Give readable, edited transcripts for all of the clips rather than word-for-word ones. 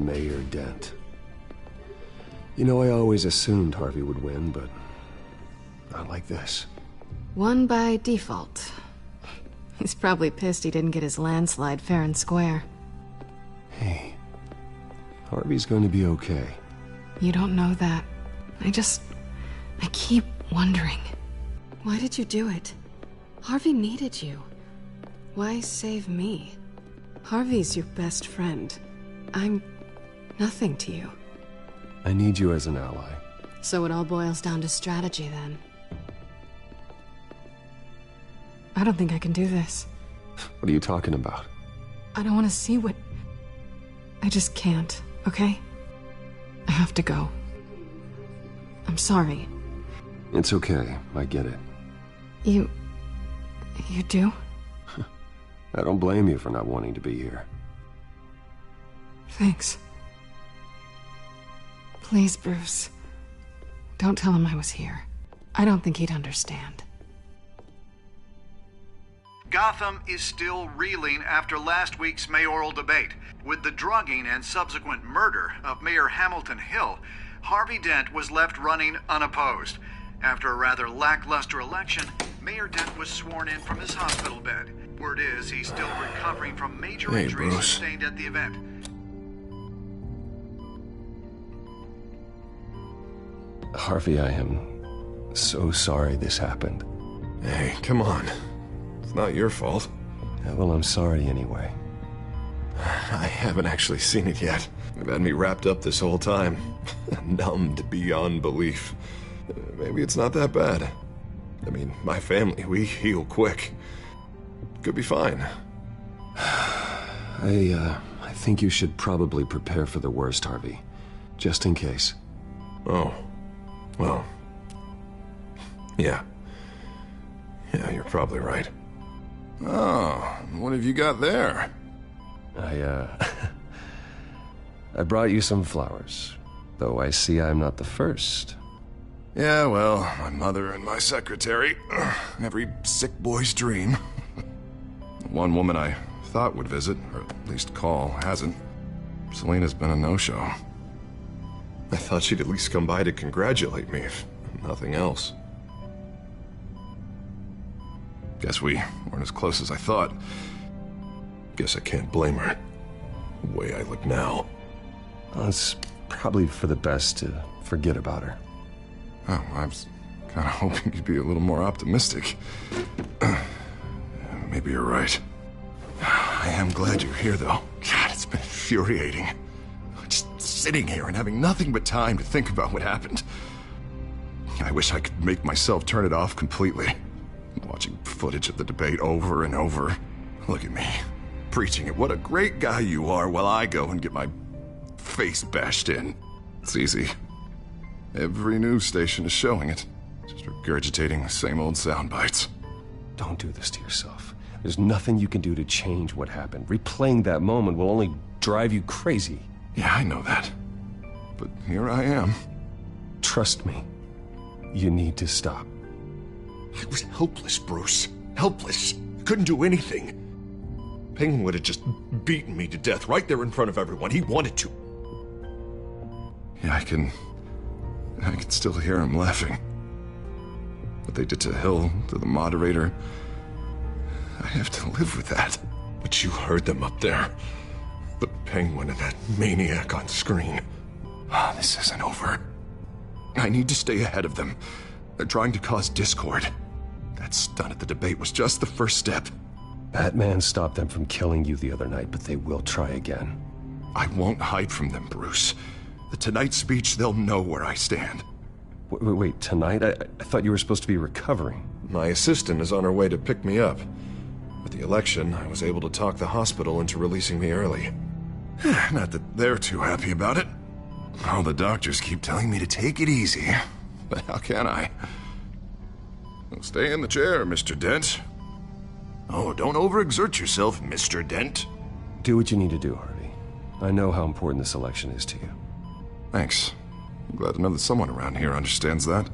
Mayor Dent. You know, I always assumed Harvey would win, but not like this. Won by default. He's probably pissed he didn't get his landslide fair and square. Hey, Harvey's going to be okay. You don't know that. I keep wondering. Why did you do it? Harvey needed you. Why save me? Harvey's your best friend. I'm nothing to you. I need you as an ally. So it all boils down to strategy, then. I don't think I can do this. What are you talking about? I don't want to see what... I just can't, okay? I have to go. I'm sorry. It's okay, I get it. You do? I don't blame you for not wanting to be here. Thanks. Please, Bruce. Don't tell him I was here. I don't think he'd understand. Gotham is still reeling after last week's mayoral debate. With the drugging and subsequent murder of Mayor Hamilton Hill, Harvey Dent was left running unopposed. After a rather lackluster election, Mayor Dent was sworn in from his hospital bed. Word is he's still recovering from major injuries sustained at the event. Harvey, I am so sorry this happened. Hey, come on. It's not your fault. Yeah, well, I'm sorry anyway. I haven't actually seen it yet. They've had me wrapped up this whole time. Numbed beyond belief. Maybe it's not that bad. I mean, my family, we heal quick. Could be fine. I think you should probably prepare for the worst, Harvey. Just in case. Oh. Well. Yeah. Yeah, you're probably right. Oh, what have you got there? I brought you some flowers. Though I see I'm not the first. Yeah, well, my mother and my secretary. Every sick boy's dream. One woman I thought would visit, or at least call, hasn't. Selena's been a no-show. I thought she'd at least come by to congratulate me, if nothing else. Guess we weren't as close as I thought. Guess I can't blame her. The way I look now. Well, it's probably for the best to forget about her. Oh, I was kind of hoping you'd be a little more optimistic. Maybe you're right. I am glad you're here, though. God, it's been infuriating. Just sitting here and having nothing but time to think about what happened. I wish I could make myself turn it off completely. Watching footage of the debate over and over. Look at me, preaching at what a great guy you are while I go and get my face bashed in. It's easy. Every news station is showing it. Just regurgitating the same old sound bites. Don't do this to yourself. There's nothing you can do to change what happened. Replaying that moment will only drive you crazy. Yeah, I know that. But here I am. Trust me. You need to stop. I was helpless, Bruce. Helpless. Couldn't do anything. Penguin would have just beaten me to death right there in front of everyone. He wanted to. Yeah, I can still hear him laughing. What they did to Hill, to the moderator, I have to live with that. But you heard them up there. The Penguin and that maniac on screen. This isn't over. I need to stay ahead of them. They're trying to cause discord. That stunt at the debate was just the first step. Batman stopped them from killing you the other night, but they will try again. I won't hide from them, Bruce. The Tonight speech, they'll know where I stand. Wait, tonight? I thought you were supposed to be recovering. My assistant is on her way to pick me up. With the election, I was able to talk the hospital into releasing me early. Not that they're too happy about it. All the doctors keep telling me to take it easy. But how can I? Well, stay in the chair, Mr. Dent. Oh, don't overexert yourself, Mr. Dent. Do what you need to do, Harvey. I know how important this election is to you. Thanks. I'm glad to know that someone around here understands that.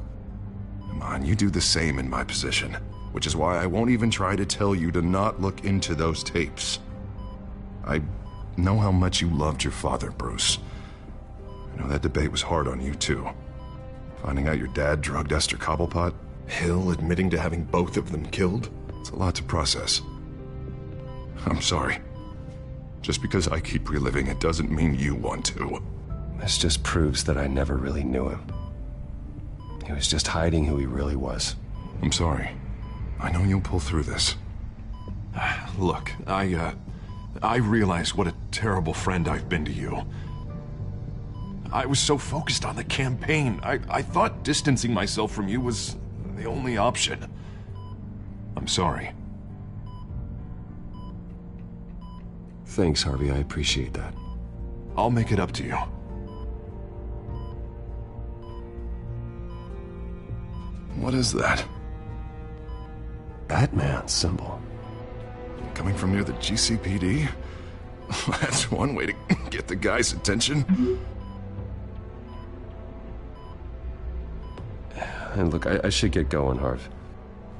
Come on, you do the same in my position. Which is why I won't even try to tell you to not look into those tapes. I know how much you loved your father, Bruce. I know that debate was hard on you, too. Finding out your dad drugged Esther Cobblepot, Hill admitting to having both of them killed, it's a lot to process. I'm sorry. Just because I keep reliving it doesn't mean you want to. This just proves that I never really knew him. He was just hiding who he really was. I'm sorry. I know you'll pull through this. Look, I realize what a terrible friend I've been to you. I was so focused on the campaign. I thought distancing myself from you was the only option. I'm sorry. Thanks, Harvey. I appreciate that. I'll make it up to you. What is that? Batman symbol. Coming from near the GCPD? That's one way to get the guy's attention. And look, I should get going, Harv.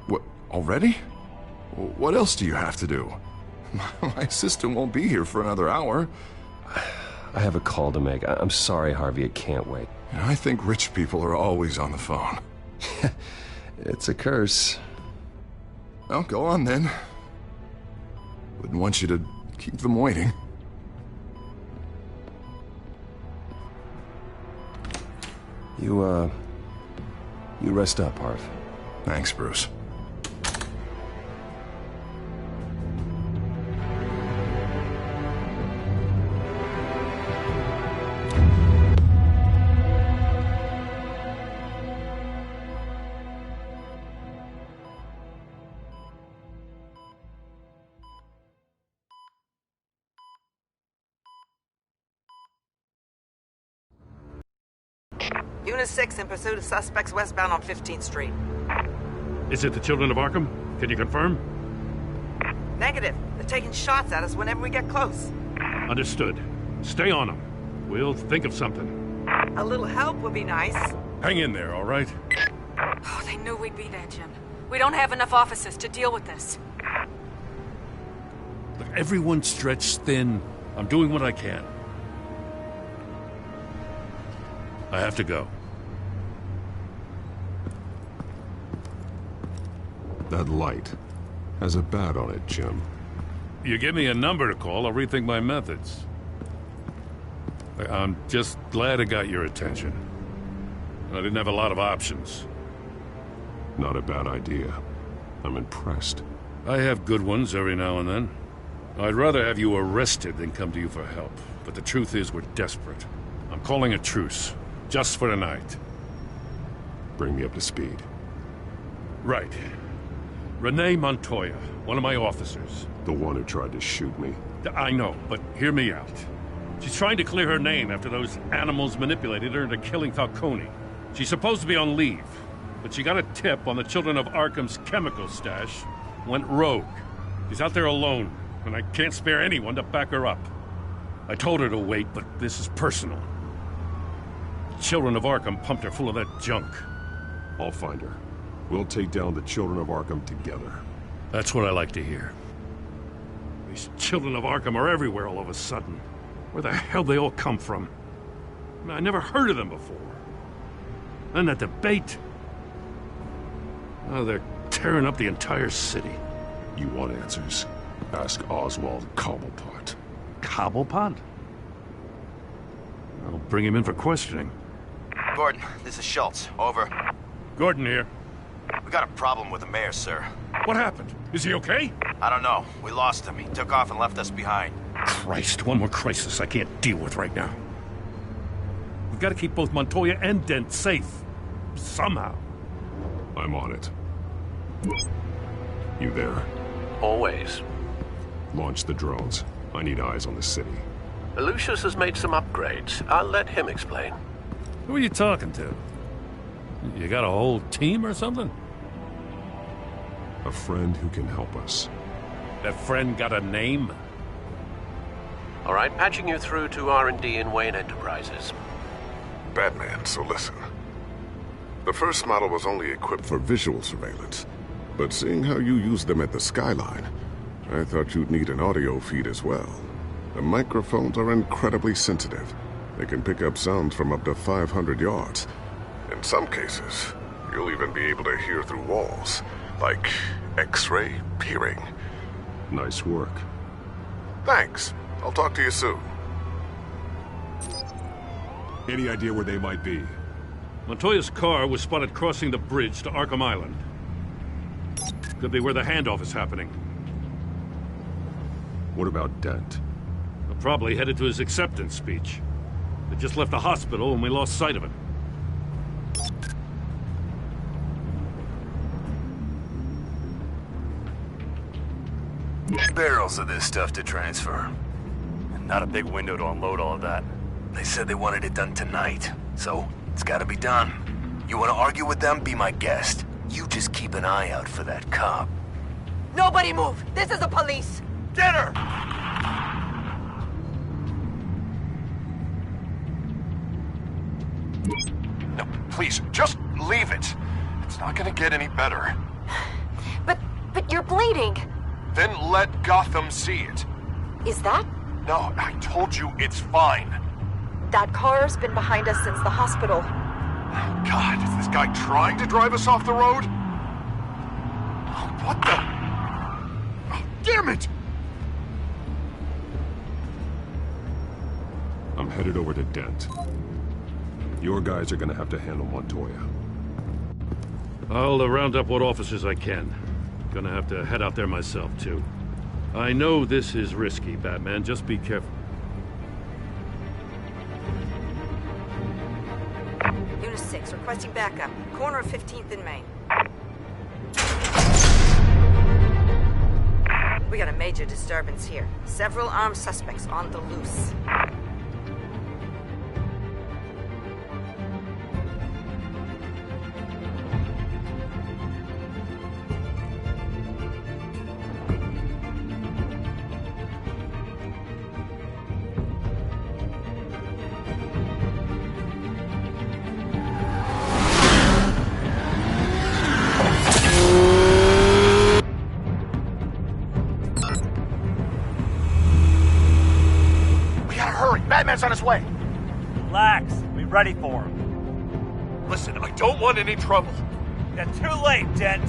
What, already? What else do you have to do? My assistant won't be here for another hour. I have a call to make. I'm sorry, Harvey. I can't wait. I think rich people are always on the phone. It's a curse. Well, go on then. Wouldn't want you to keep them waiting. You rest up, Harv. Thanks, Bruce. Unit 6 in pursuit of suspects westbound on 15th Street. Is it the Children of Arkham? Can you confirm? Negative. They're taking shots at us whenever we get close. Understood. Stay on them. We'll think of something. A little help would be nice. Hang in there, all right? Oh, they knew we'd be there, Jim. We don't have enough officers to deal with this. Look, everyone's stretched thin. I'm doing what I can. I have to go. That light has a bat on it, Jim. You give me a number to call, I'll rethink my methods. I'm just glad I got your attention. I didn't have a lot of options. Not a bad idea. I'm impressed. I have good ones every now and then. I'd rather have you arrested than come to you for help. But the truth is, we're desperate. I'm calling a truce. Just for tonight. Bring me up to speed. Right. Renee Montoya, one of my officers. The one who tried to shoot me. I know, but hear me out. She's trying to clear her name after those animals manipulated her into killing Falcone. She's supposed to be on leave, but she got a tip on the Children of Arkham's chemical stash, went rogue. She's out there alone, and I can't spare anyone to back her up. I told her to wait, but this is personal. Children of Arkham pumped her full of that junk. I'll find her. We'll take down the Children of Arkham together. That's what I like to hear. These Children of Arkham are everywhere all of a sudden. Where the hell they all come from? I never heard of them before. And that debate. Oh, they're tearing up the entire city. You want answers? Ask Oswald Cobblepot. Cobblepot? I'll bring him in for questioning. Gordon, this is Schultz. Over. Gordon here. We got a problem with the mayor, sir. What happened? Is he okay? I don't know. We lost him. He took off and left us behind. Christ, one more crisis I can't deal with right now. We've got to keep both Montoya and Dent safe. Somehow. I'm on it. You there? Always. Launch the drones. I need eyes on the city. Lucius has made some upgrades. I'll let him explain. Who are you talking to? You got a whole team or something? A friend who can help us. That friend got a name? All right, patching you through to R&D in Wayne Enterprises. Batman, so listen. The first model was only equipped for visual surveillance, but seeing how you use them at the Skyline, I thought you'd need an audio feed as well. The microphones are incredibly sensitive. They can pick up sounds from up to 500 yards. In some cases, you'll even be able to hear through walls, like X-ray peering. Nice work. Thanks. I'll talk to you soon. Any idea where they might be? Montoya's car was spotted crossing the bridge to Arkham Island. Could be where the handoff is happening. What about Dent? Probably headed to his acceptance speech. They just left the hospital and we lost sight of him. Barrels of this stuff to transfer. And not a big window to unload all of that. They said they wanted it done tonight, so it's gotta be done. You wanna argue with them? Be my guest. You just keep an eye out for that cop. Nobody move! This is the police! Get her! No, please, just leave it. It's not gonna get any better. But you're bleeding. Then let Gotham see it. Is that? No, I told you it's fine. That car's been behind us since the hospital. God, is this guy trying to drive us off the road? Oh, what the? Oh, damn it! I'm headed over to Dent. Your guys are gonna have to handle Montoya. I'll round up what officers I can. Gonna have to head out there myself, too. I know this is risky, Batman. Just be careful. Unit 6, requesting backup. Corner of 15th and Main. We got a major disturbance here. Several armed suspects on the loose. Batman's on his way. Relax. Be ready for him. Listen, I don't want any trouble. You're too late, Dent.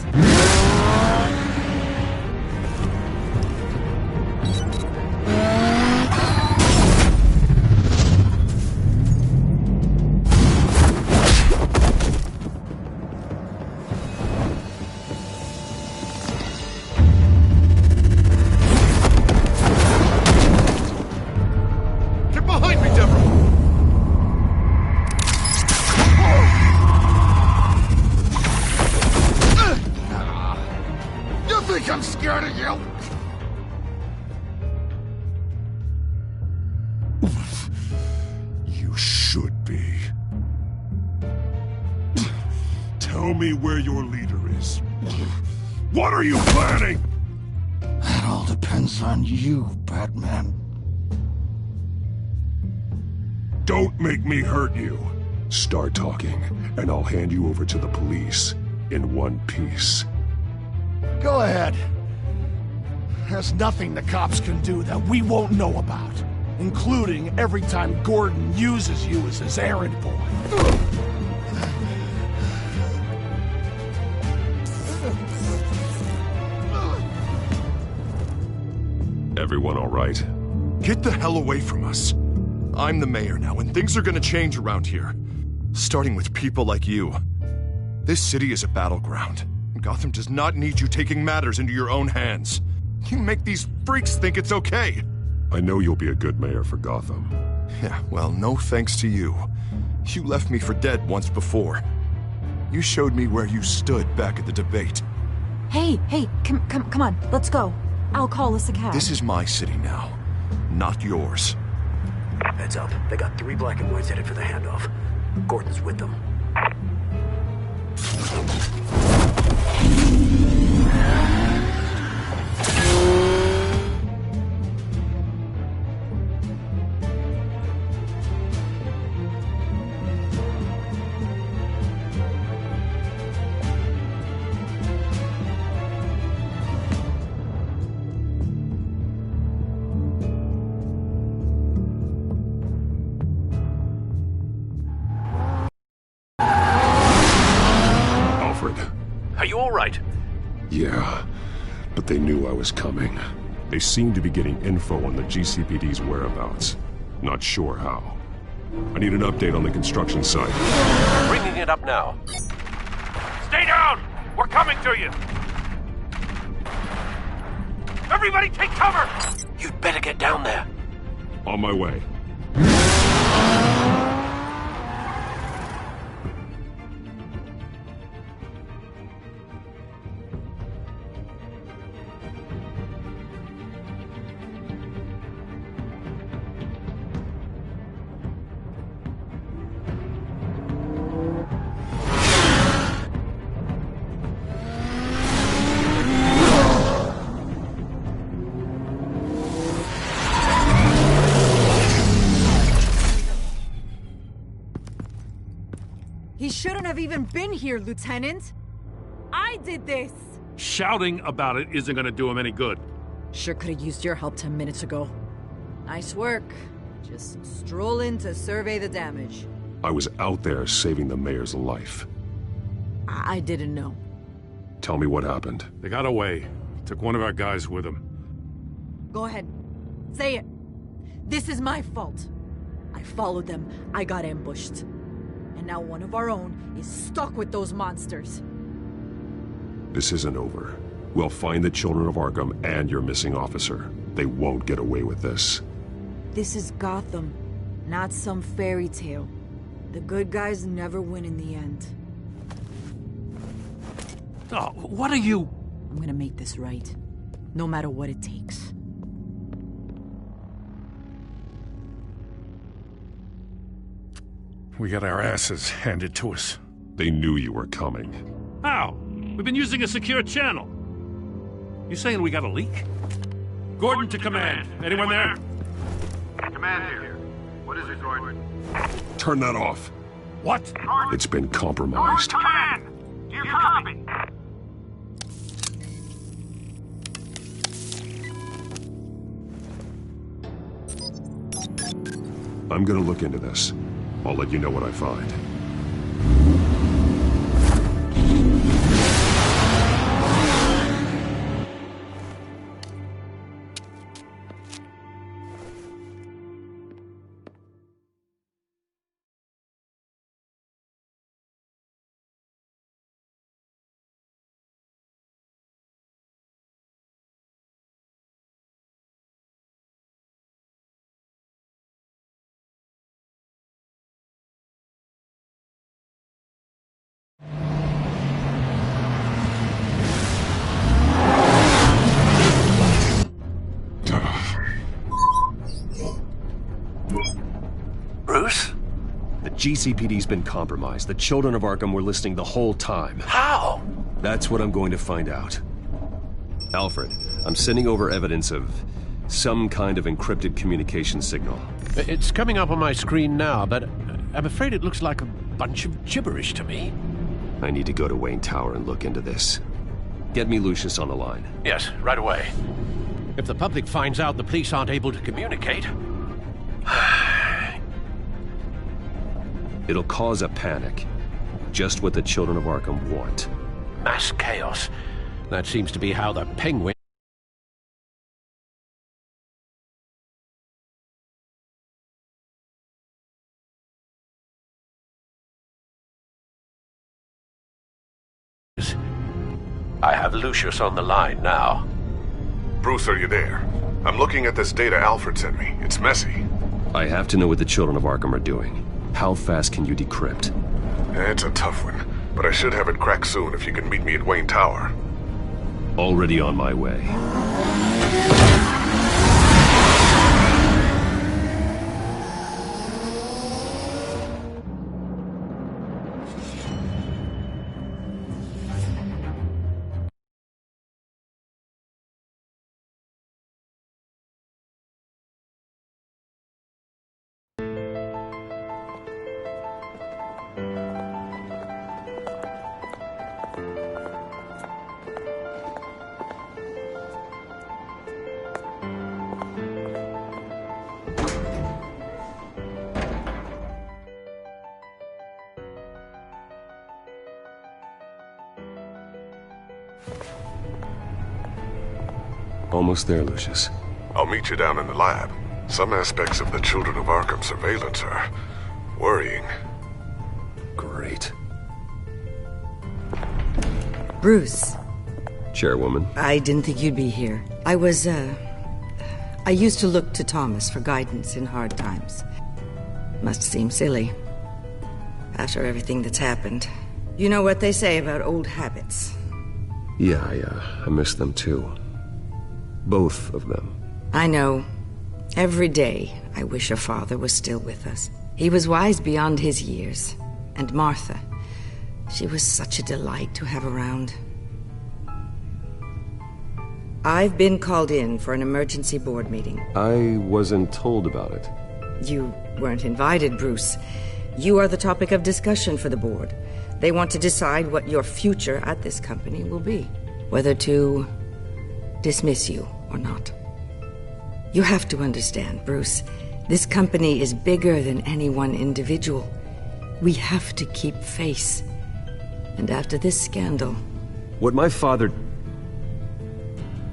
I'm scared of you! You should be. Tell me where your leader is. What are you planning? That all depends on you, Batman. Don't make me hurt you. Start talking, and I'll hand you over to the police in one piece. Go ahead. There's nothing the cops can do that we won't know about, including every time Gordon uses you as his errand boy. Everyone all right? Get the hell away from us. I'm the mayor now, and things are gonna change around here. Starting with people like you. This city is a battleground. Gotham does not need you taking matters into your own hands. You make these freaks think it's okay. I know you'll be a good mayor for Gotham. Yeah, well, no thanks to you. You left me for dead once before. You showed me where you stood back at the debate. Hey, come on, let's go. I'll call us a cab. This is my city now, not yours. Heads up, they got 3 black and whites headed for the handoff. Gordon's with them. you all right? Yeah, but they knew I was coming. They seem to be getting info on the GCPD's whereabouts. Not sure how. I need an update on the construction site. Bringing it up now. Stay down! We're coming to you! Everybody take cover! You'd better get down there. On my way. He shouldn't have even been here, Lieutenant. I did this. Shouting about it isn't gonna do him any good. Sure could have used your help 10 minutes ago. Nice work. Just stroll in to survey the damage. I was out there saving the mayor's life. I didn't know. Tell me what happened. They got away. Took one of our guys with them. Go ahead. Say it. This is my fault. I followed them. I got ambushed. And now one of our own is stuck with those monsters. This isn't over. We'll find the children of Arkham and your missing officer. They won't get away with this. This is Gotham, not some fairy tale. The good guys never win in the end. Oh, what are you? I'm gonna make this right, no matter what it takes. We got our asses handed to us. They knew you were coming. How? We've been using a secure channel. You saying we got a leak? Gordon to command. Anyone there? Command here. What is it, Gordon? Turn that off. What? It's been compromised. Command! Do you copy? I'm gonna look into this. I'll let you know what I find. Bruce? The GCPD's been compromised. The children of Arkham were listening the whole time. How? That's what I'm going to find out. Alfred, I'm sending over evidence of some kind of encrypted communication signal. It's coming up on my screen now, but I'm afraid it looks like a bunch of gibberish to me. I need to go to Wayne Tower and look into this. Get me Lucius on the line. Yes, right away. If the public finds out the police aren't able to communicate... It'll cause a panic. Just what the children of Arkham want. Mass chaos. That seems to be how the Penguin... I have Lucius on the line now. Bruce, are you there? I'm looking at this data Alfred sent me. It's messy. I have to know what the children of Arkham are doing. How fast can you decrypt? It's a tough one, but I should have it cracked soon if you can meet me at Wayne Tower. Already on my way. Almost there, Lucius. I'll meet you down in the lab. Some aspects of the Children of Arkham surveillance are worrying. Great. Bruce. Chairwoman. I didn't think you'd be here. I used to look to Thomas for guidance in hard times. Must seem silly. After everything that's happened. You know what they say about old habits. Yeah, I miss them too. Both of them. I know. Every day, I wish your father was still with us. He was wise beyond his years. And Martha, she was such a delight to have around. I've been called in for an emergency board meeting. I wasn't told about it. You weren't invited, Bruce. You are the topic of discussion for the board. They want to decide what your future at this company will be. Whether to dismiss you or not. You have to understand, Bruce. This company is bigger than any one individual. We have to keep face. And after this scandal... What my father...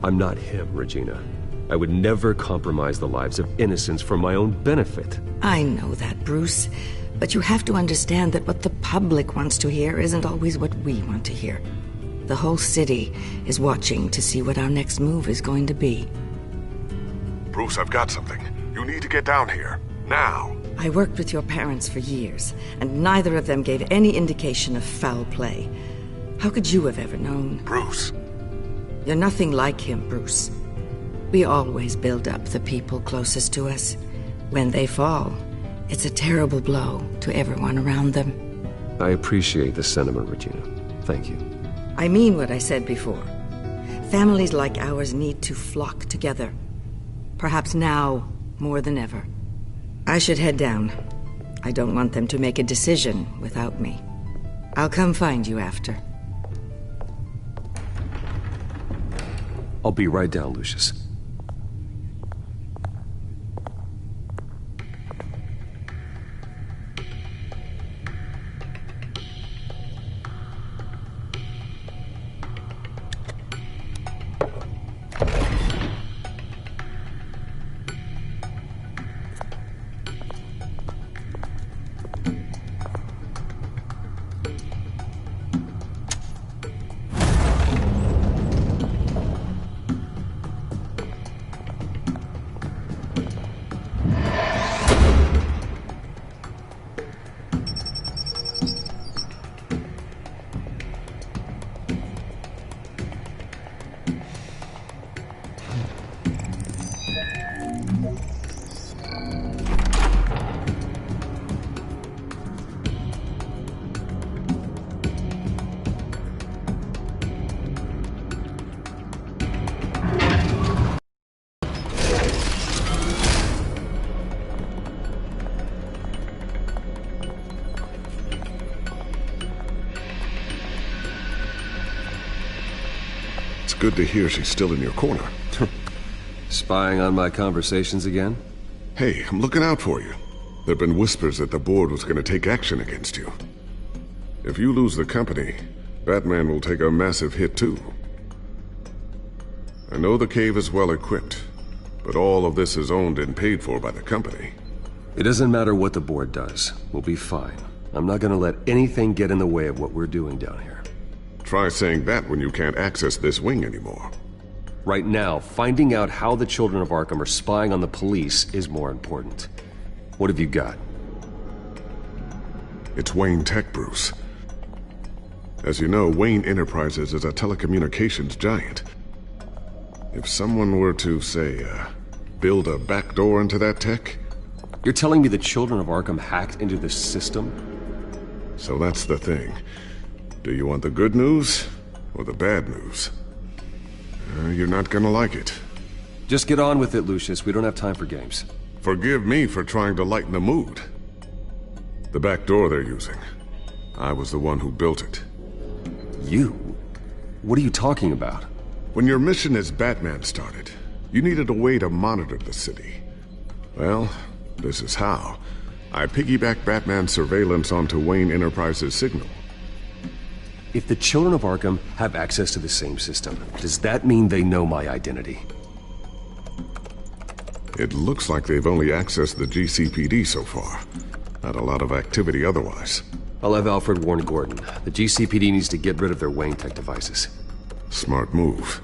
I'm not him, Regina. I would never compromise the lives of innocents for my own benefit. I know that, Bruce. But you have to understand that what the public wants to hear isn't always what we want to hear. The whole city is watching to see what our next move is going to be. Bruce, I've got something. You need to get down here. Now. I worked with your parents for years, and neither of them gave any indication of foul play. How could you have ever known? Bruce. You're nothing like him, Bruce. We always build up the people closest to us. When they fall, it's a terrible blow to everyone around them. I appreciate the sentiment, Regina. Thank you. I mean what I said before. Families like ours need to flock together. Perhaps now more than ever. I should head down. I don't want them to make a decision without me. I'll come find you after. I'll be right down, Lucius. Good to hear she's still in your corner. Spying on my conversations again? Hey, I'm looking out for you. There've been whispers that the board was going to take action against you. If you lose the company, Batman will take a massive hit too. I know the cave is well equipped, but all of this is owned and paid for by the company. It doesn't matter what the board does. We'll be fine. I'm not gonna let anything get in the way of what we're doing down here. Try saying that when you can't access this wing anymore. Right now, finding out how the Children of Arkham are spying on the police is more important. What have you got? It's Wayne Tech, Bruce. As you know, Wayne Enterprises is a telecommunications giant. If someone were to, say, build a backdoor into that tech... You're telling me the Children of Arkham hacked into this system? So that's the thing. Do you want the good news, or the bad news? You're not gonna like it. Just get on with it, Lucius. We don't have time for games. Forgive me for trying to lighten the mood. The back door they're using. I was the one who built it. You? What are you talking about? When your mission as Batman started, you needed a way to monitor the city. Well, this is how. I piggybacked Batman's surveillance onto Wayne Enterprises' signal. If the children of Arkham have access to the same system, does that mean they know my identity? It looks like they've only accessed the GCPD so far. Not a lot of activity otherwise. I'll have Alfred warn Gordon. The GCPD needs to get rid of their Wayne Tech devices. Smart move.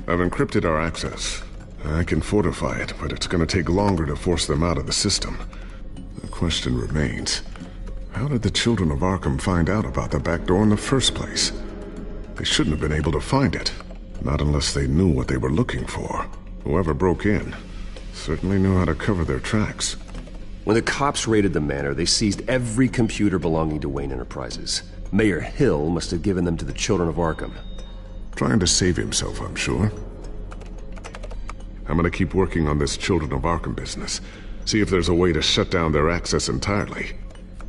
I've encrypted our access. I can fortify it, but it's gonna take longer to force them out of the system. The question remains, how did the children of Arkham find out about the back door in the first place? They shouldn't have been able to find it. Not unless they knew what they were looking for. Whoever broke in certainly knew how to cover their tracks. When the cops raided the manor, they seized every computer belonging to Wayne Enterprises. Mayor Hill must have given them to the children of Arkham. Trying to save himself, I'm sure. I'm gonna keep working on this Children of Arkham business. See if there's a way to shut down their access entirely.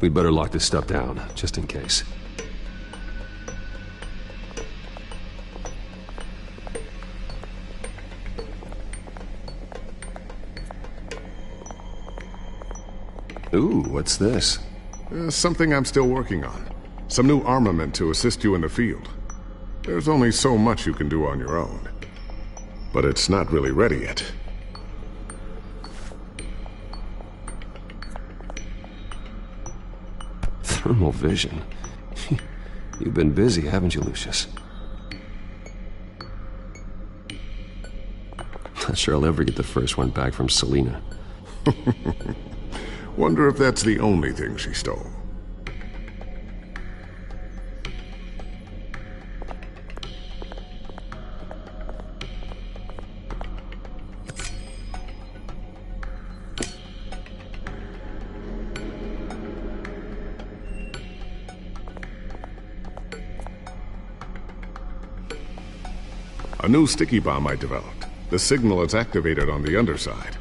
We'd better lock this stuff down, just in case. Ooh, what's this? Something I'm still working on. Some new armament to assist you in the field. There's only so much you can do on your own. But it's not really ready yet. Thermal vision. You've been busy, haven't you, Lucius? Not sure I'll ever get the first one back from Selina. Wonder if that's the only thing she stole. A new sticky bomb I developed. The signal is activated on the underside.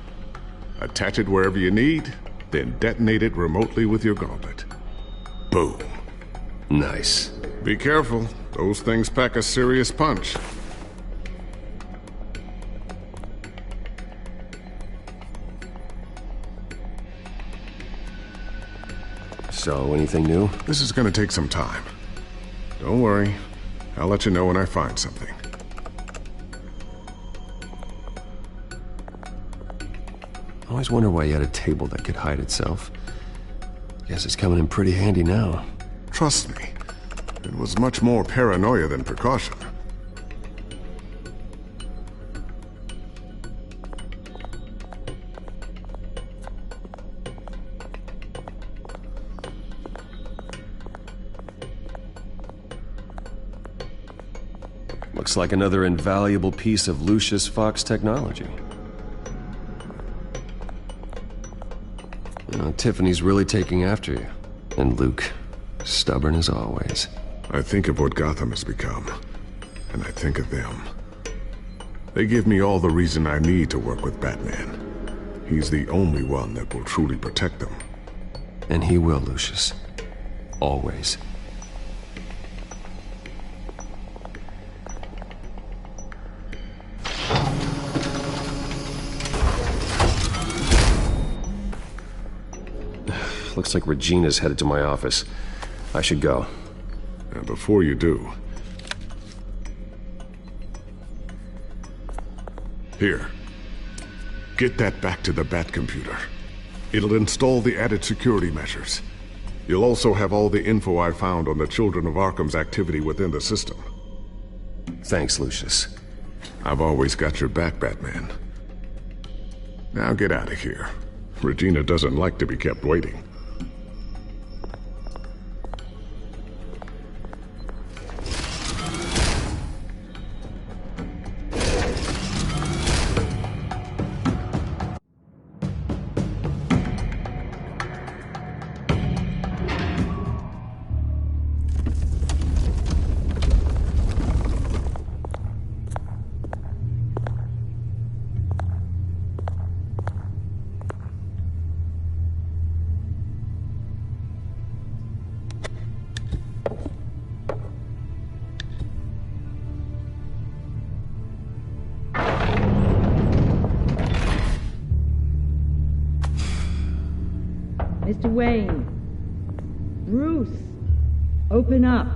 Attach it wherever you need, then detonate it remotely with your gauntlet. Boom. Nice. Be careful. Those things pack a serious punch. So, anything new? This is gonna take some time. Don't worry. I'll let you know when I find something. I always wonder why you had a table that could hide itself. Guess it's coming in pretty handy now. Trust me, it was much more paranoia than precaution. Looks like another invaluable piece of Lucius Fox technology. Tiffany's really taking after you. And Luke, stubborn as always. I think of what Gotham has become, and I think of them. They give me all the reason I need to work with Batman. He's the only one that will truly protect them. And he will, Lucius. Always. Looks like Regina's headed to my office. I should go. And before you do... Here. Get that back to the Bat computer. It'll install the added security measures. You'll also have all the info I found on the Children of Arkham's activity within the system. Thanks, Lucius. I've always got your back, Batman. Now get out of here. Regina doesn't like to be kept waiting. Mr. Wayne. Bruce. Open up.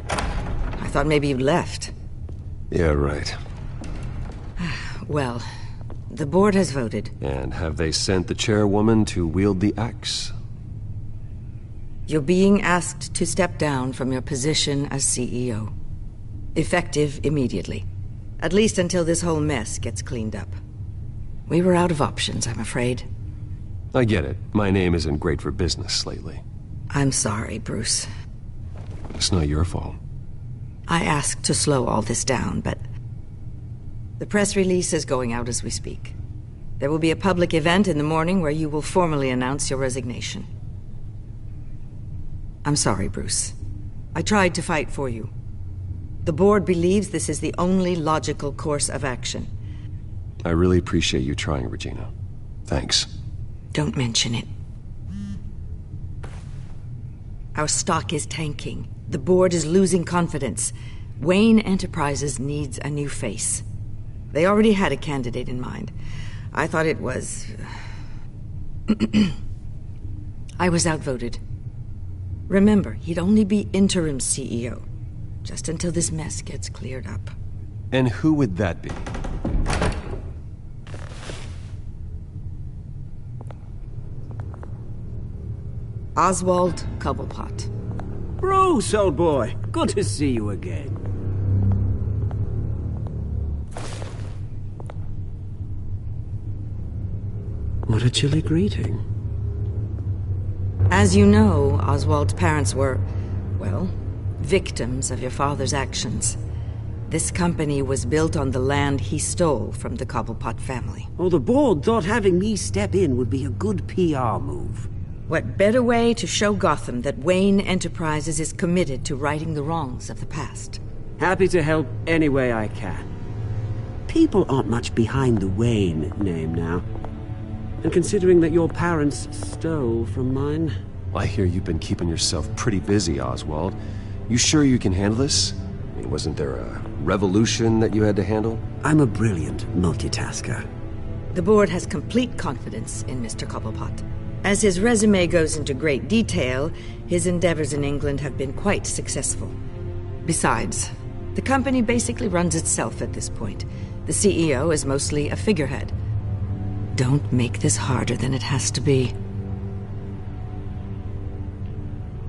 I thought maybe you'd left. Yeah, right. Well, the board has voted. And have they sent the chairwoman to wield the axe? You're being asked to step down from your position as CEO. Effective immediately. At least until this whole mess gets cleaned up. We were out of options, I'm afraid. I get it. My name isn't great for business lately. I'm sorry, Bruce. It's not your fault. I asked to slow all this down, but... the press release is going out as we speak. There will be a public event in the morning where you will formally announce your resignation. I'm sorry, Bruce. I tried to fight for you. The board believes this is the only logical course of action. I really appreciate you trying, Regina. Thanks. Don't mention it. Our stock is tanking. The board is losing confidence. Wayne Enterprises needs a new face. They already had a candidate in mind. I thought it was... I was outvoted. Remember, he'd only be interim CEO. Just until this mess gets cleared up. And who would that be? Oswald Cobblepot. Bruce, old boy. Good to see you again. What a chilly greeting. As you know, Oswald's parents were, well, victims of your father's actions. This company was built on the land he stole from the Cobblepot family. Oh, the board thought having me step in would be a good PR move. What better way to show Gotham that Wayne Enterprises is committed to righting the wrongs of the past? Happy to help any way I can. People aren't much behind the Wayne name now. And considering that your parents stole from mine... I hear you've been keeping yourself pretty busy, Oswald. You sure you can handle this? I mean, wasn't there a revolution that you had to handle? I'm a brilliant multitasker. The board has complete confidence in Mr. Cobblepot. As his resume goes into great detail, his endeavors in England have been quite successful. Besides, the company basically runs itself at this point. The CEO is mostly a figurehead. Don't make this harder than it has to be.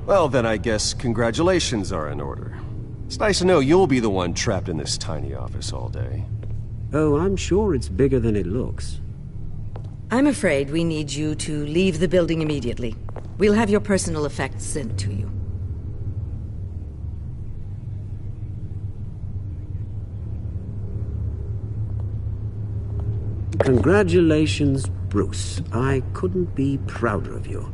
Well, then I guess congratulations are in order. It's nice to know you'll be the one trapped in this tiny office all day. Oh, I'm sure it's bigger than it looks. I'm afraid we need you to leave the building immediately. We'll have your personal effects sent to you. Congratulations, Bruce. I couldn't be prouder of you.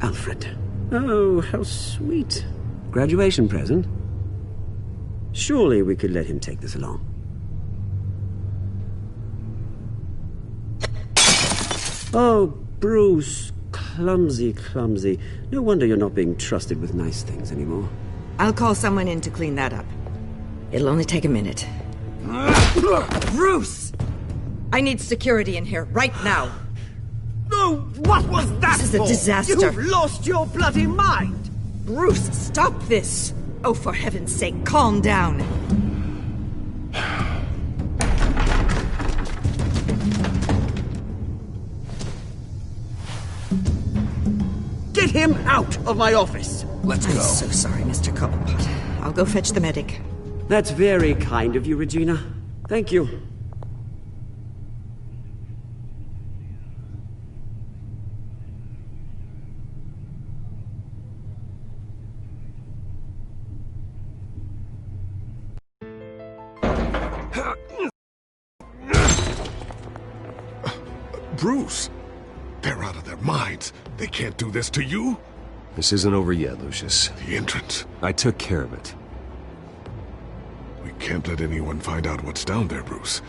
Alfred. Oh, how sweet. Graduation present? Surely we could let him take this along. Oh, Bruce. Clumsy, clumsy. No wonder you're not being trusted with nice things anymore. I'll call someone in to clean that up. It'll only take a minute. Bruce! I need security in here, right now. No, what was that This is a for? disaster. You've lost your bloody mind! Bruce, stop this! Oh, for heaven's sake, calm down. Get him out of my office! Let's go. I'm so sorry, Mr. Cobblepot. I'll go fetch the medic. That's very kind of you, Regina. Thank you. Bruce, they're out of their minds. They can't do this to you. This isn't over yet, Lucius. The entrance. I took care of it. We can't let anyone find out what's down there, Bruce.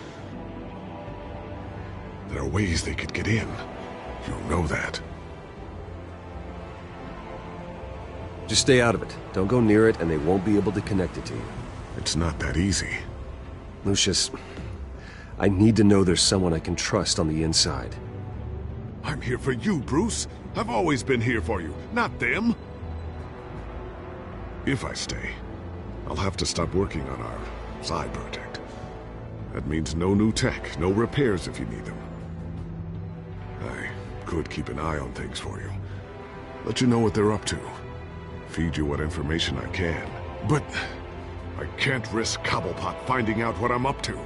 There are ways they could get in. You know that. Just stay out of it. Don't go near it, and they won't be able to connect it to you. It's not that easy. Lucius, I need to know there's someone I can trust on the inside. I'm here for you, Bruce. I've always been here for you, not them. If I stay, I'll have to stop working on our side project. That means no new tech, no repairs if you need them. I could keep an eye on things for you. Let you know what they're up to. Feed you what information I can. But I can't risk Cobblepot finding out what I'm up to.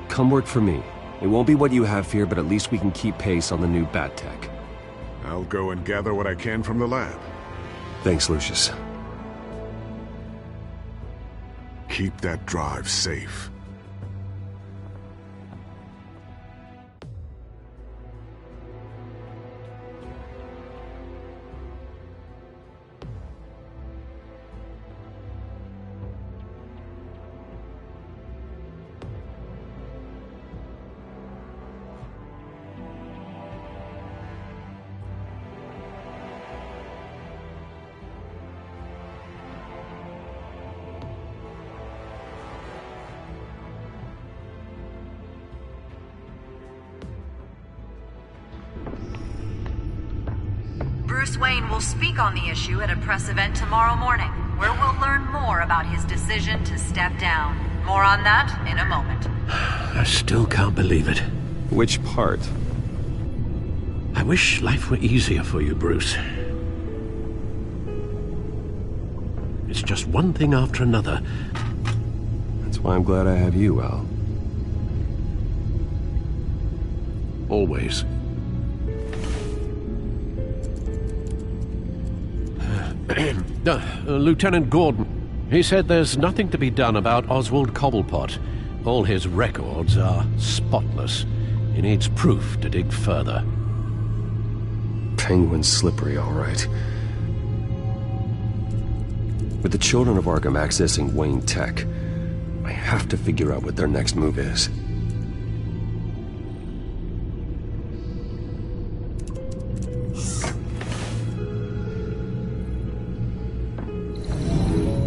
Come work for me. It won't be what you have here, but at least we can keep pace on the new bat tech. I'll go and gather what I can from the lab. Thanks, Lucius. Keep that drive safe. Bruce Wayne will speak on the issue at a press event tomorrow morning, where we'll learn more about his decision to step down. More on that in a moment. I still can't believe it. Which part? I wish life were easier for you, Bruce. It's just one thing after another. That's why I'm glad I have you, Al. Always. Lieutenant Gordon, he said there's nothing to be done about Oswald Cobblepot. All his records are spotless. He needs proof to dig further. Penguin's slippery, all right. With the children of Arkham accessing Wayne Tech, I have to figure out what their next move is.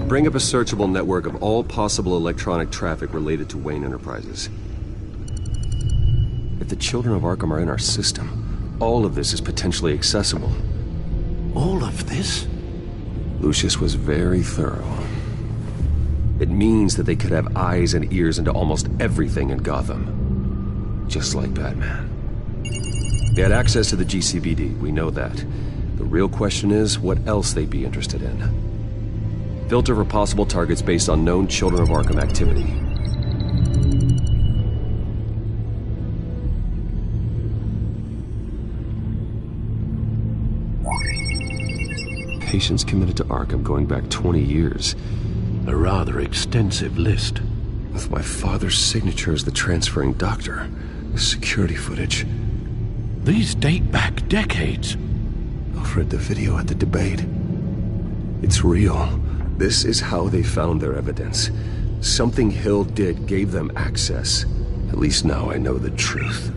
Bring up a searchable network of all possible electronic traffic related to Wayne Enterprises. If the children of Arkham are in our system, all of this is potentially accessible. All of this? Lucius was very thorough. It means that they could have eyes and ears into almost everything in Gotham. Just like Batman. They had access to the GCPD, we know that. The real question is what else they'd be interested in. Filter for possible targets based on known Children of Arkham activity. Patients committed to Arkham going back 20 years. A rather extensive list. With my father's signature as the transferring doctor. The security footage. These date back decades. I've read the video at the debate. It's real. This is how they found their evidence. Something Hill did gave them access. At least now I know the truth.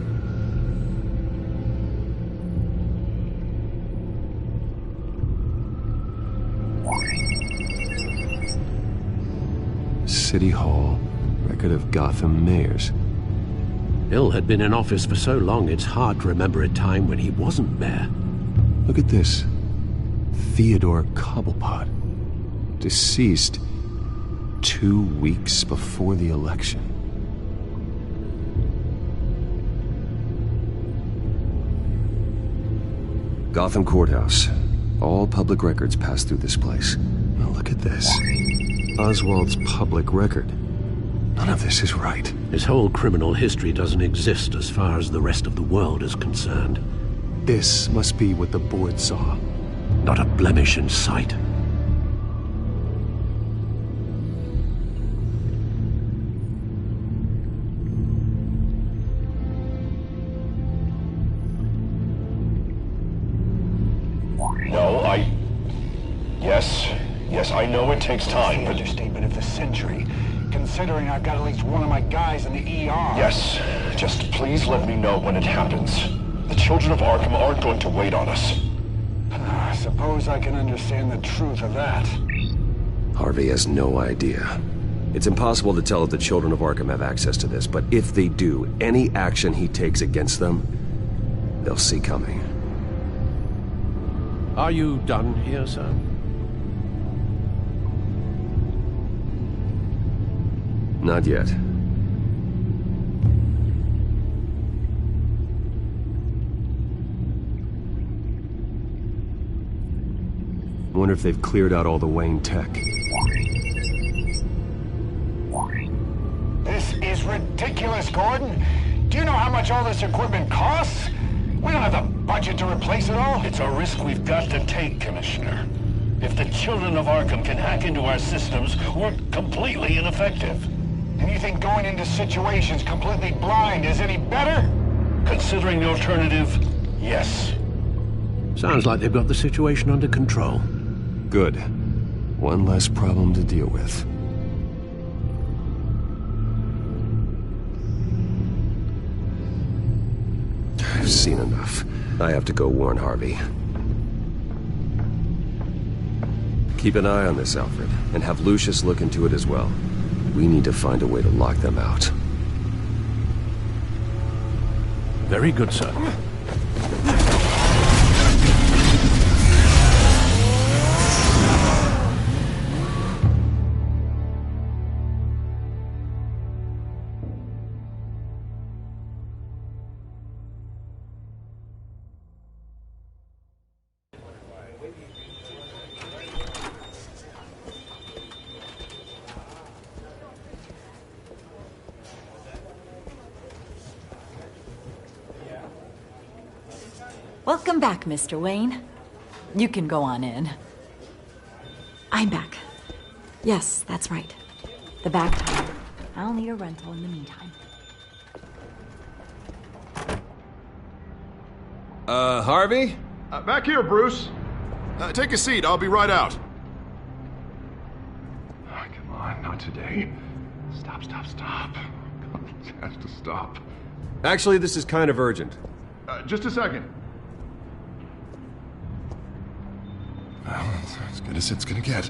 City Hall, record of Gotham mayors. Hill had been in office for so long it's hard to remember a time when he wasn't mayor. Look at this. Theodore Cobblepot. Deceased 2 weeks before the election. Gotham Courthouse. All public records pass through this place. Now look at this. Oswald's public record. None of this is right. His whole criminal history doesn't exist as far as the rest of the world is concerned. This must be what the board saw. Not a blemish in sight. Yes, I know it takes time, but... Understatement of the century, considering I've got at least one of my guys in the ER. Yes, just please let me know when it happens. The children of Arkham aren't going to wait on us. I suppose I can understand the truth of that. Harvey has no idea. It's impossible to tell if the children of Arkham have access to this, but if they do, any action he takes against them, they'll see coming. Are you done here, sir? Not yet. I wonder if they've cleared out all the Wayne tech. This is ridiculous, Gordon. Do you know how much all this equipment costs? We don't have the budget to replace it all. It's a risk we've got to take, Commissioner. If the children of Arkham can hack into our systems, we're completely ineffective. And you think going into situations completely blind is any better? Considering the alternative, yes. Sounds like they've got the situation under control. Good. One less problem to deal with. I've seen enough. I have to go warn Harvey. Keep an eye on this, Alfred, and have Lucius look into it as well. We need to find a way to lock them out. Very good, sir. Welcome back, Mr. Wayne. You can go on in. I'm back. Yes, that's right. The back tire. I'll need a rental in the meantime. Harvey? Back here, Bruce. Take a seat. I'll be right out. Oh, come on, not today. Stop. It has to stop. Actually, this is kind of urgent. Just a second. Well, it's as good as it's gonna get.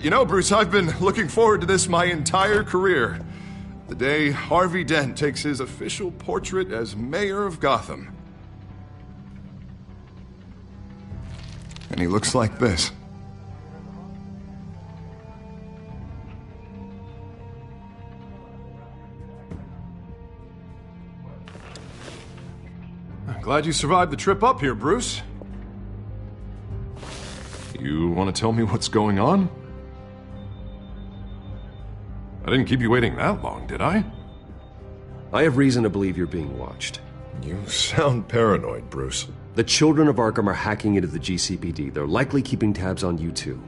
You know, Bruce, I've been looking forward to this my entire career. The day Harvey Dent takes his official portrait as mayor of Gotham. And he looks like this. I'm glad you survived the trip up here, Bruce. You want to tell me what's going on? I didn't keep you waiting that long, did I? I have reason to believe you're being watched. You sound paranoid, Bruce. The children of Arkham are hacking into the GCPD. They're likely keeping tabs on you too.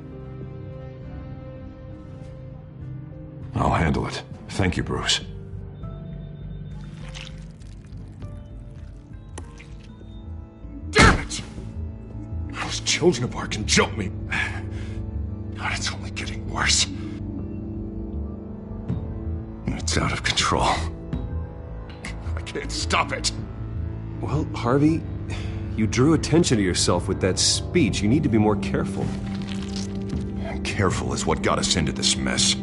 I'll handle it. Thank you, Bruce. Damn it! Those children of Arkham jumped me. God, it's only getting worse. It's out of control. I can't stop it. Well, Harvey, you drew attention to yourself with that speech. You need to be more careful. Careful is what got us into this mess.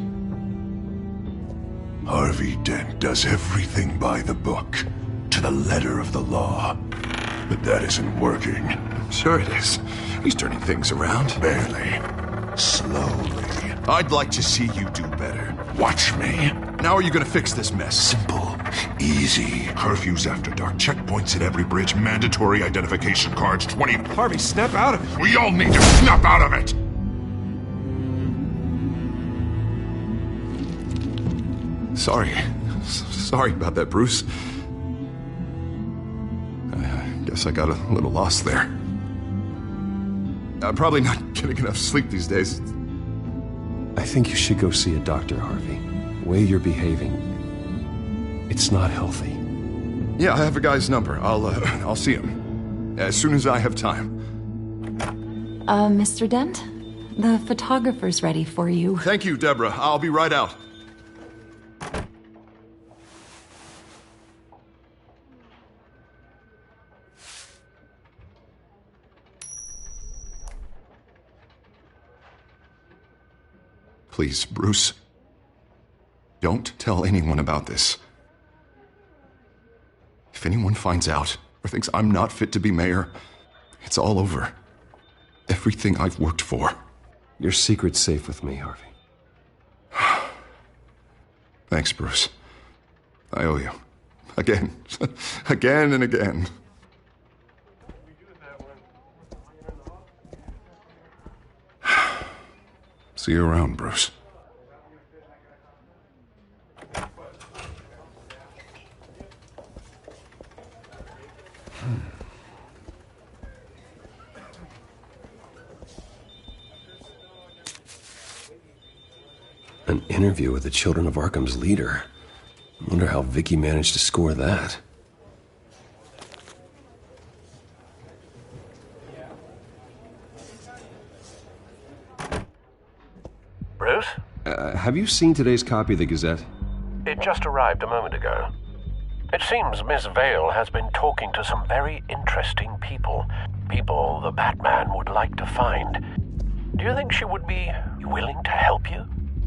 Harvey Dent does everything by the book, to the letter of the law. But that isn't working. Sure it is. He's turning things around. Barely. Slowly. I'd like to see you do better. Watch me. Now are you gonna fix this mess? Simple. Easy. Curfews after dark. Checkpoints at every bridge. Mandatory identification cards. 20... Harvey, snap out of it. We all need to snap out of it! Sorry about that, Bruce. I guess I got a little lost there. I'm probably not getting enough sleep these days. I think you should go see a doctor, Harvey. The way you're behaving, it's not healthy. Yeah, I have a guy's number. I'll see him as soon as I have time. Mr. Dent? The photographer's ready for you. Thank you, Deborah. I'll be right out. Please, Bruce. Don't tell anyone about this. If anyone finds out or thinks I'm not fit to be mayor, it's all over. Everything I've worked for. Your secret's safe with me, Harvey. Thanks, Bruce. I owe you. Again. Again and again. See you around, Bruce. An interview with the Children of Arkham's leader. I wonder how Vicky managed to score that. Bruce? Have you seen today's copy of the Gazette? It just arrived a moment ago. It seems Miss Vale has been talking to some very interesting people. People the Batman would like to find. Do you think she would be willing to help you?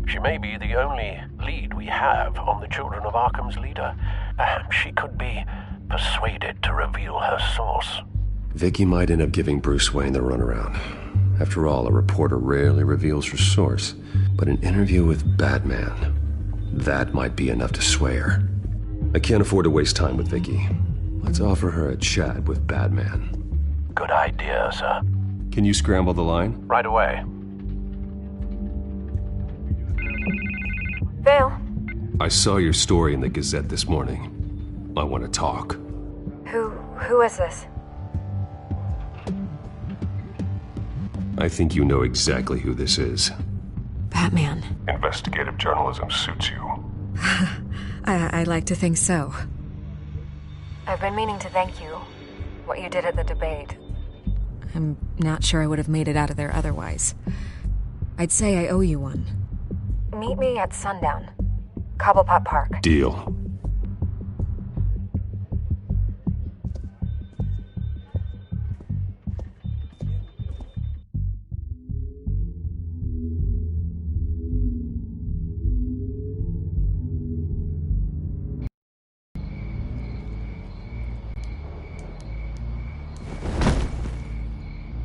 She may be the only lead we have on the Children of Arkham's leader. Perhaps she could be persuaded to reveal her source. Vicky might end up giving Bruce Wayne the runaround. After all, a reporter rarely reveals her source. But an interview with Batman, that might be enough to sway her. I can't afford to waste time with Vicky. Let's offer her a chat with Batman. Good idea, sir. Can you scramble the line? Right away. Vale. I saw your story in the Gazette this morning. I want to talk. Who is this? I think you know exactly who this is. Batman. Investigative journalism suits you. I like to think so. I've been meaning to thank you. What you did at the debate. I'm not sure I would have made it out of there otherwise. I'd say I owe you one. Meet me at sundown. Cobblepot Park. Deal.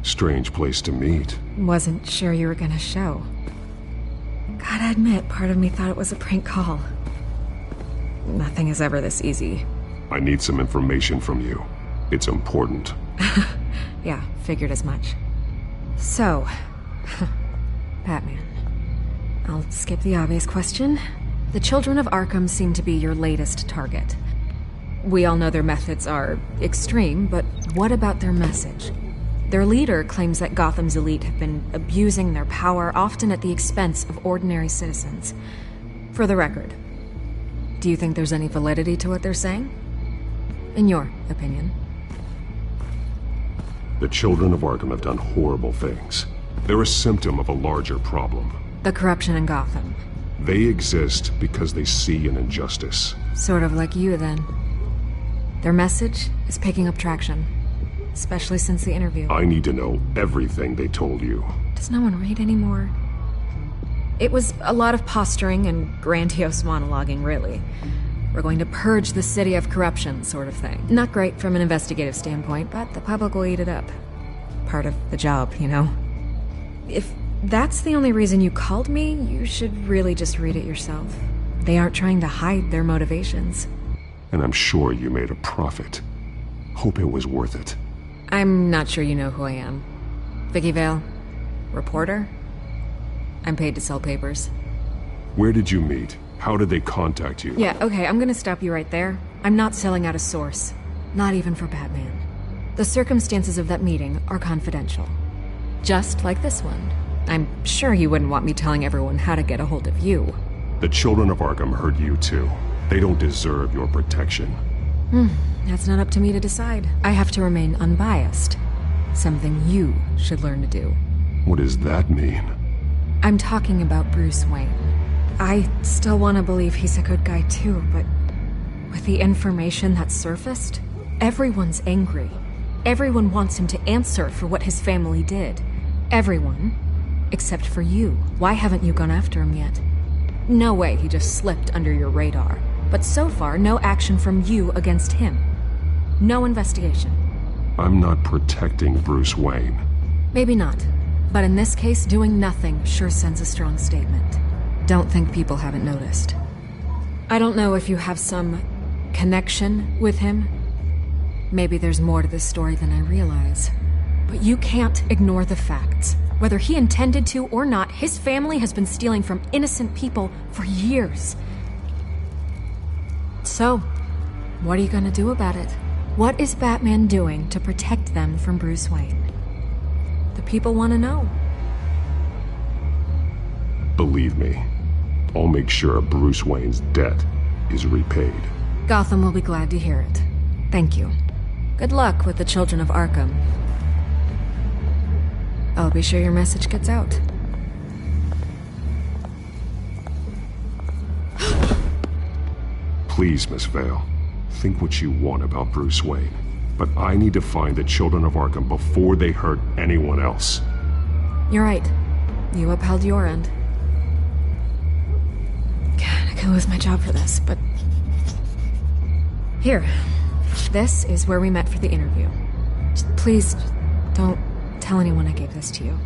Strange place to meet. Wasn't sure you were gonna show. Gotta admit, part of me thought it was a prank call. Nothing is ever this easy. I need some information from you. It's important. Yeah, figured as much. So, Batman. I'll skip the obvious question. The Children of Arkham seem to be your latest target. We all know their methods are extreme, but what about their message? Their leader claims that Gotham's elite have been abusing their power, often at the expense of ordinary citizens. For the record, do you think there's any validity to what they're saying? In your opinion? The Children of Arkham have done horrible things. They're a symptom of a larger problem. The corruption in Gotham. They exist because they see an injustice. Sort of like you, then. Their message is picking up traction. Especially since the interview. I need to know everything they told you. Does no one read anymore? It was a lot of posturing and grandiose monologuing, really. We're going to purge the city of corruption, sort of thing. Not great from an investigative standpoint, but the public will eat it up. Part of the job, you know? If that's the only reason you called me, you should really just read it yourself. They aren't trying to hide their motivations. And I'm sure you made a profit. Hope it was worth it. I'm not sure you know who I am. Vicky Vale. Reporter? I'm paid to sell papers. Where did you meet? How did they contact you? Yeah, okay, I'm gonna stop you right there. I'm not selling out a source. Not even for Batman. The circumstances of that meeting are confidential. Just like this one. I'm sure you wouldn't want me telling everyone how to get a hold of you. The Children of Arkham heard you too. They don't deserve your protection. That's not up to me to decide. I have to remain unbiased. Something you should learn to do. What does that mean? I'm talking about Bruce Wayne. I still want to believe he's a good guy too, but with the information that surfaced, everyone's angry. Everyone wants him to answer for what his family did. Everyone, except for you. Why haven't you gone after him yet? no way he just slipped under your radar. But so far, no action from you against him. No investigation. I'm not protecting Bruce Wayne. Maybe not. But in this case, doing nothing sure sends a strong statement. Don't think people haven't noticed. I don't know if you have some connection with him. Maybe there's more to this story than I realize. But you can't ignore the facts. Whether he intended to or not, his family has been stealing from innocent people for years. So, what are you gonna do about it? What is Batman doing to protect them from Bruce Wayne? The people want to know. Believe me, I'll make sure Bruce Wayne's debt is repaid. Gotham will be glad to hear it. Thank you. Good luck with the Children of Arkham. I'll be sure your message gets out. Please, Miss Vale, think what you want about Bruce Wayne. But I need to find the Children of Arkham before they hurt anyone else. You're right. You upheld your end. God, I could lose my job for this, but... Here. This is where we met for the interview. Just please, don't tell anyone I gave this to you.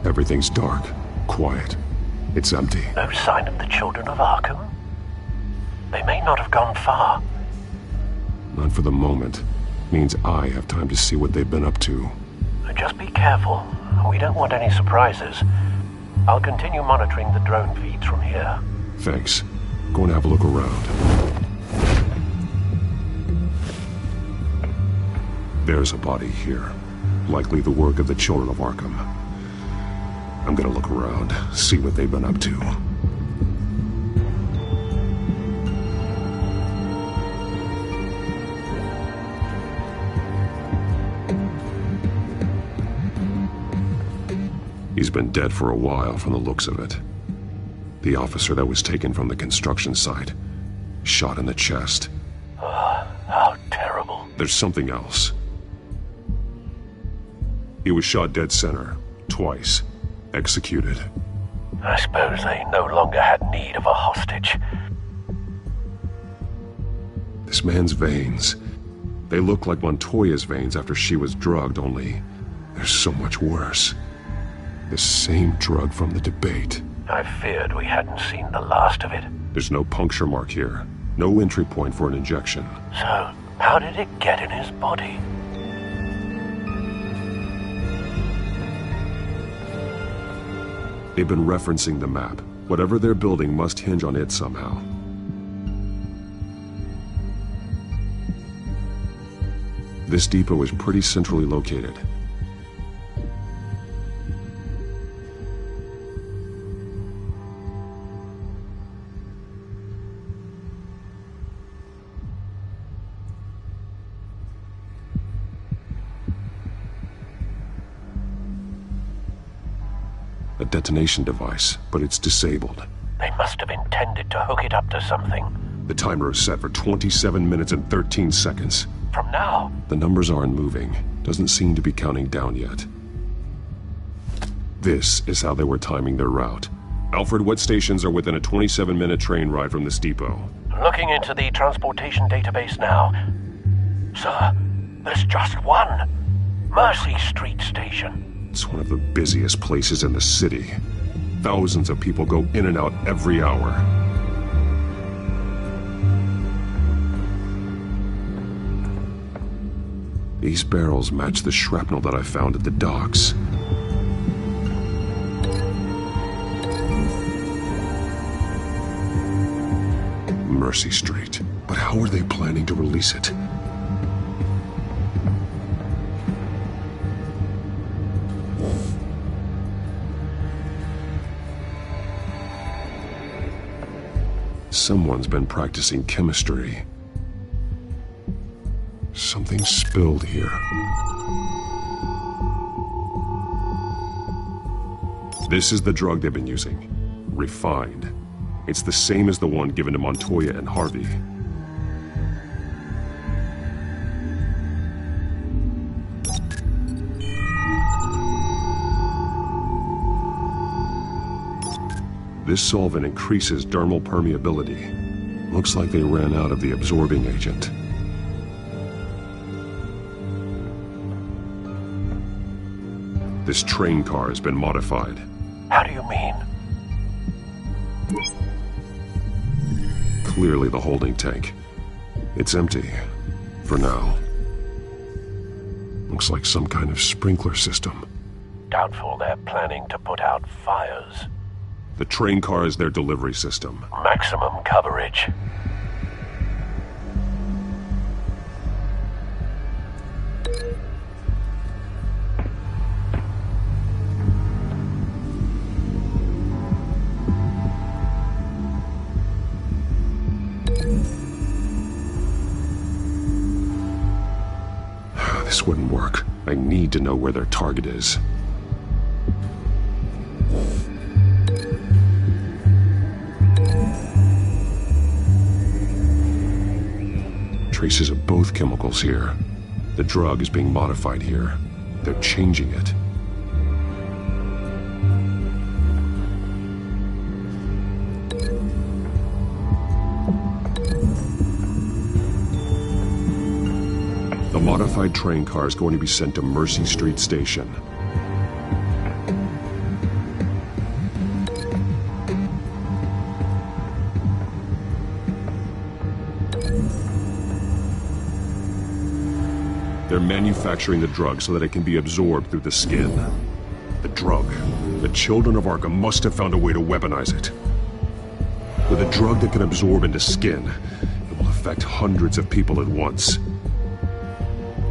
Everything's dark, quiet. It's empty. No sign of the Children of Arkham? They may not have gone far. Not for the moment. Means I have time to see what they've been up to. Just be careful. We don't want any surprises. I'll continue monitoring the drone feeds from here. Thanks. Go and have a look around. There's a body here. Likely the work of the Children of Arkham. I'm gonna look around, see what they've been up to. He's been dead for a while from the looks of it. The officer that was taken from the construction site. Shot in the chest. How terrible. There's something else. He was shot dead center, twice. Executed. I suppose they no longer had need of a hostage. This man's veins. They look like Montoya's veins after she was drugged, only they're so much worse. The same drug from the debate. I feared we hadn't seen the last of it. There's no puncture mark here. No entry point for an injection. So, how did it get in his body? They've been referencing the map. Whatever they're building must hinge on it somehow. This depot is pretty centrally located. A detonation device, but it's disabled. They must have intended to hook it up to something. The timer is set for 27 minutes and 13 seconds. From now? The numbers aren't moving. Doesn't seem to be counting down yet. This is how they were timing their route. Alfred, what stations are within a 27-minute train ride from this depot? Looking into the transportation database now. Sir, there's just one. Mercy Street Station. It's one of the busiest places in the city. Thousands of people go in and out every hour. These barrels match the shrapnel that I found at the docks. Mercy Street. But how are they planning to release it? Someone's been practicing chemistry. Something spilled here. This is the drug they've been using. Refined. It's the same as the one given to Montoya and Harvey. This solvent increases dermal permeability. Looks like they ran out of the absorbing agent. This train car has been modified. How do you mean? Clearly the holding tank. It's empty. For now. Looks like some kind of sprinkler system. Doubtful they're planning to put out fires. The train car is their delivery system. Maximum coverage. This wouldn't work. I need to know where their target is. Traces of both chemicals here. The drug is being modified here. They're changing it. The modified train car is going to be sent to Mercy Street Station. They're manufacturing the drug so that it can be absorbed through the skin. The drug. The children of Arkham must have found a way to weaponize it. With a drug that can absorb into skin, it will affect hundreds of people at once.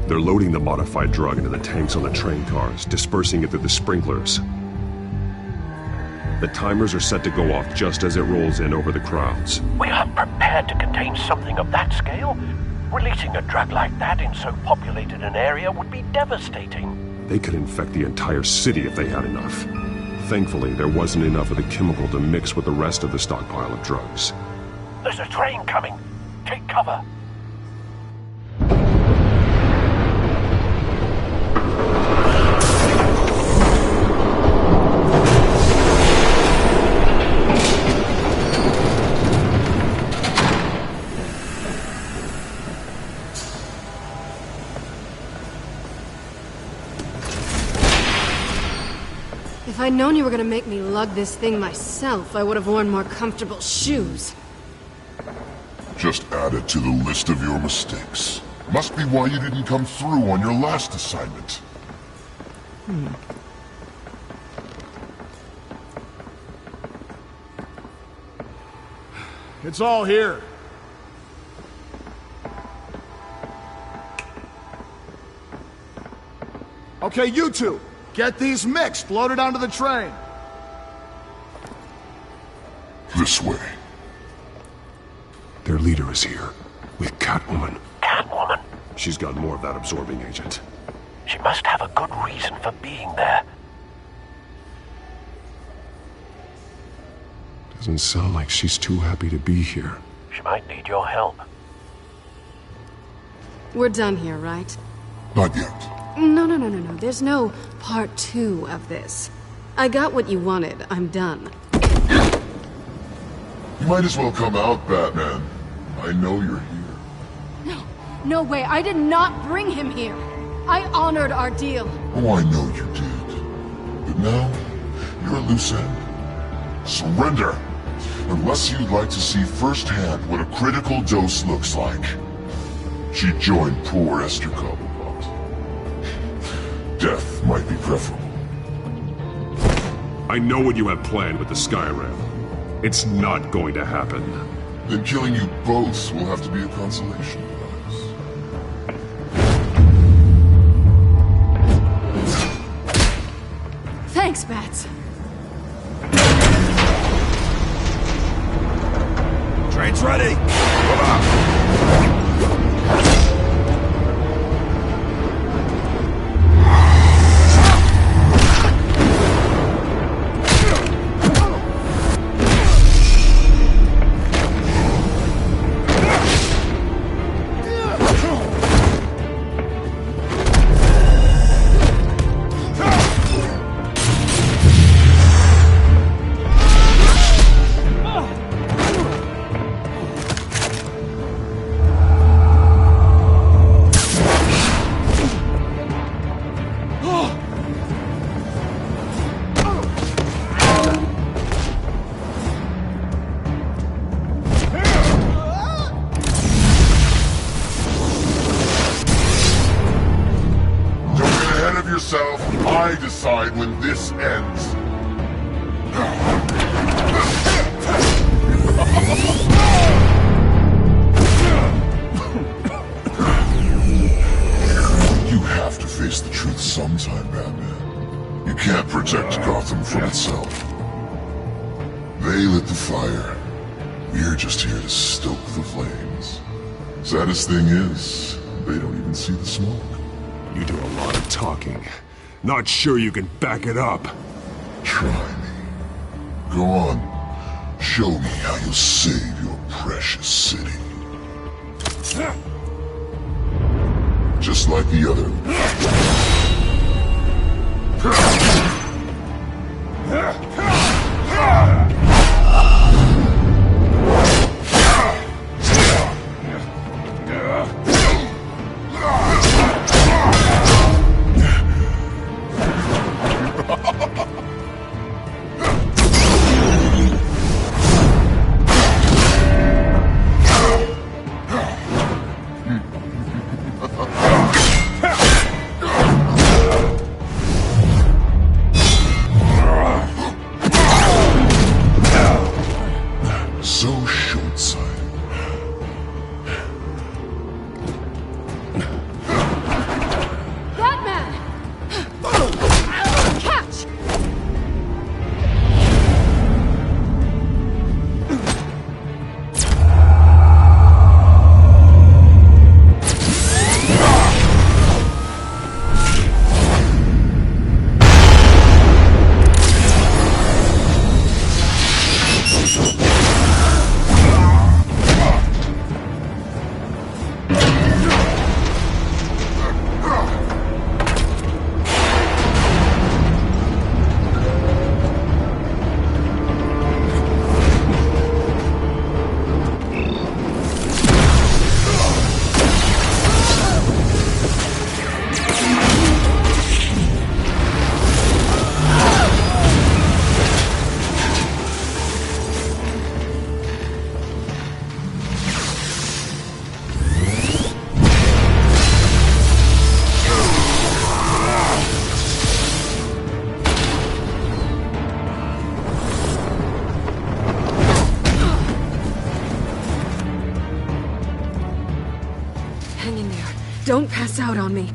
They're loading the modified drug into the tanks on the train cars, dispersing it through the sprinklers. The timers are set to go off just as it rolls in over the crowds. We aren't prepared to contain something of that scale. Releasing a drug like that in so populated an area would be devastating. They could infect the entire city if they had enough. Thankfully, there wasn't enough of the chemical to mix with the rest of the stockpile of drugs. There's a train coming. Take cover. If I'd known you were gonna make me lug this thing myself, I would have worn more comfortable shoes. Just add it to the list of your mistakes. Must be why you didn't come through on your last assignment. It's all here. Okay, you two. Get these mixed, loaded onto the train. This way. Their leader is here, with Catwoman. Catwoman? She's got more of that absorbing agent. She must have a good reason for being there. Doesn't sound like she's too happy to be here. She might need your help. We're done here, right? Not yet. No. There's no part 2 of this. I got what you wanted. I'm done. You might as well come out, Batman. I know you're here. No way. I did not bring him here. I honored our deal. Oh, I know you did. But now, you're a loose end. Surrender! Unless you'd like to see firsthand what a critical dose looks like. She joined poor Esther Cobblepot. Death might be preferable. I know what you have planned with the Skyrim. It's not going to happen. Then killing you both will have to be a consolation prize. Thanks, Bats. Train's ready! Come on! I decide when this ends. You have to face the truth sometime, Batman. You can't protect Gotham from itself. They lit the fire. We're just here to stoke the flames. Saddest thing is, they don't even see the smoke. You do a lot of talking. Not sure you can back it up. Try me. Go on. Show me how you'll save your precious city. Just like the other. So short-sighted. Batman! Catch! Hang in there. Don't pass out on me.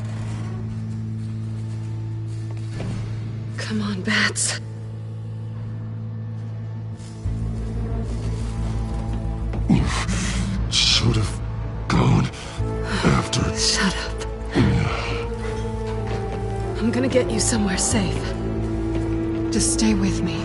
Come on, Bats. Should have gone after. Shut up. I'm gonna get you somewhere safe. Just stay with me.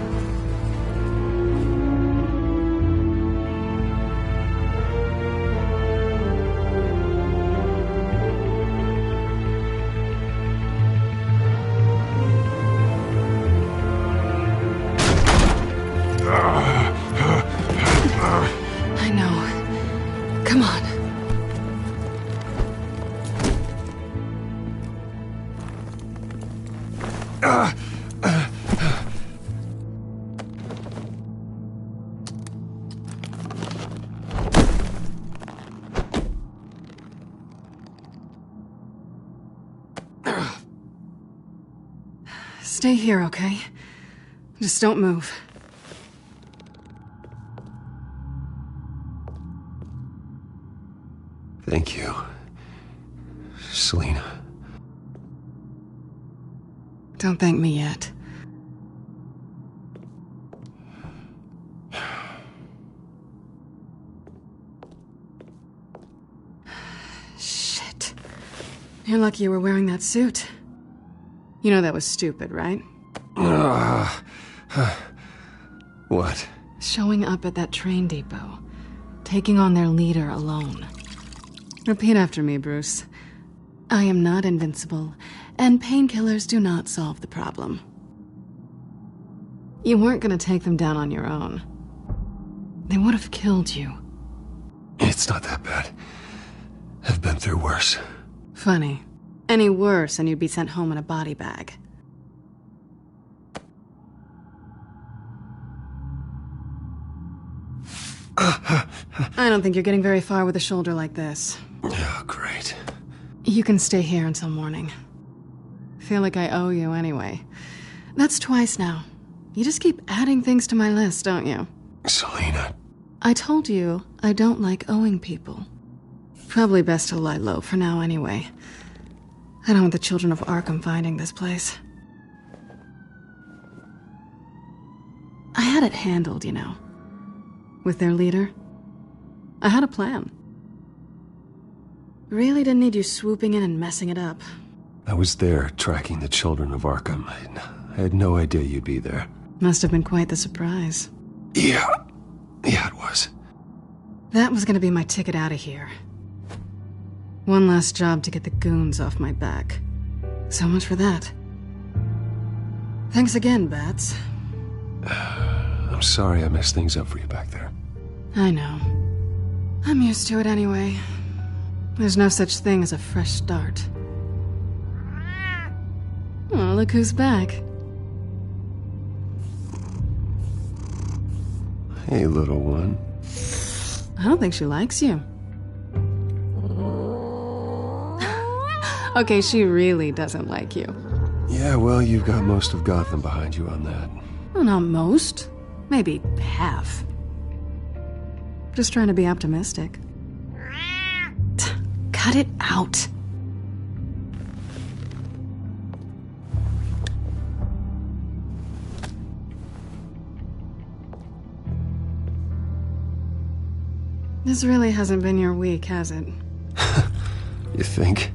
I know. Come on. Stay here, okay? Just don't move. Thank you, Selina. Don't thank me yet. Shit. You're lucky you were wearing that suit. You know that was stupid, right? What? Showing up at that train depot. Taking on their leader alone. Repeat after me, Bruce. I am not invincible, and painkillers do not solve the problem. You weren't gonna take them down on your own. They would have killed you. It's not that bad. I've been through worse. Funny. Any worse and you'd be sent home in a body bag. I don't think you're getting very far with a shoulder like this. Oh, great. You can stay here until morning. Feel like I owe you anyway. That's twice now. You just keep adding things to my list, don't you? Selina. I told you I don't like owing people. Probably best to lie low for now anyway. I don't want the children of Arkham finding this place. I had it handled, you know. With their leader. I had a plan. Really didn't need you swooping in and messing it up. I was there tracking the children of Arkham. I had no idea you'd be there. Must have been quite the surprise. Yeah, it was. That was gonna be my ticket out of here. One last job to get the goons off my back. So much for that. Thanks again, Bats. I'm sorry I messed things up for you back there. I know. I'm used to it anyway. There's no such thing as a fresh start. Oh, look who's back. Hey, little one. I don't think she likes you. Okay, she really doesn't like you. Yeah, well, you've got most of Gotham behind you on that. Well, not most. Maybe half. Just trying to be optimistic. Cut it out. This really hasn't been your week, has it? You think?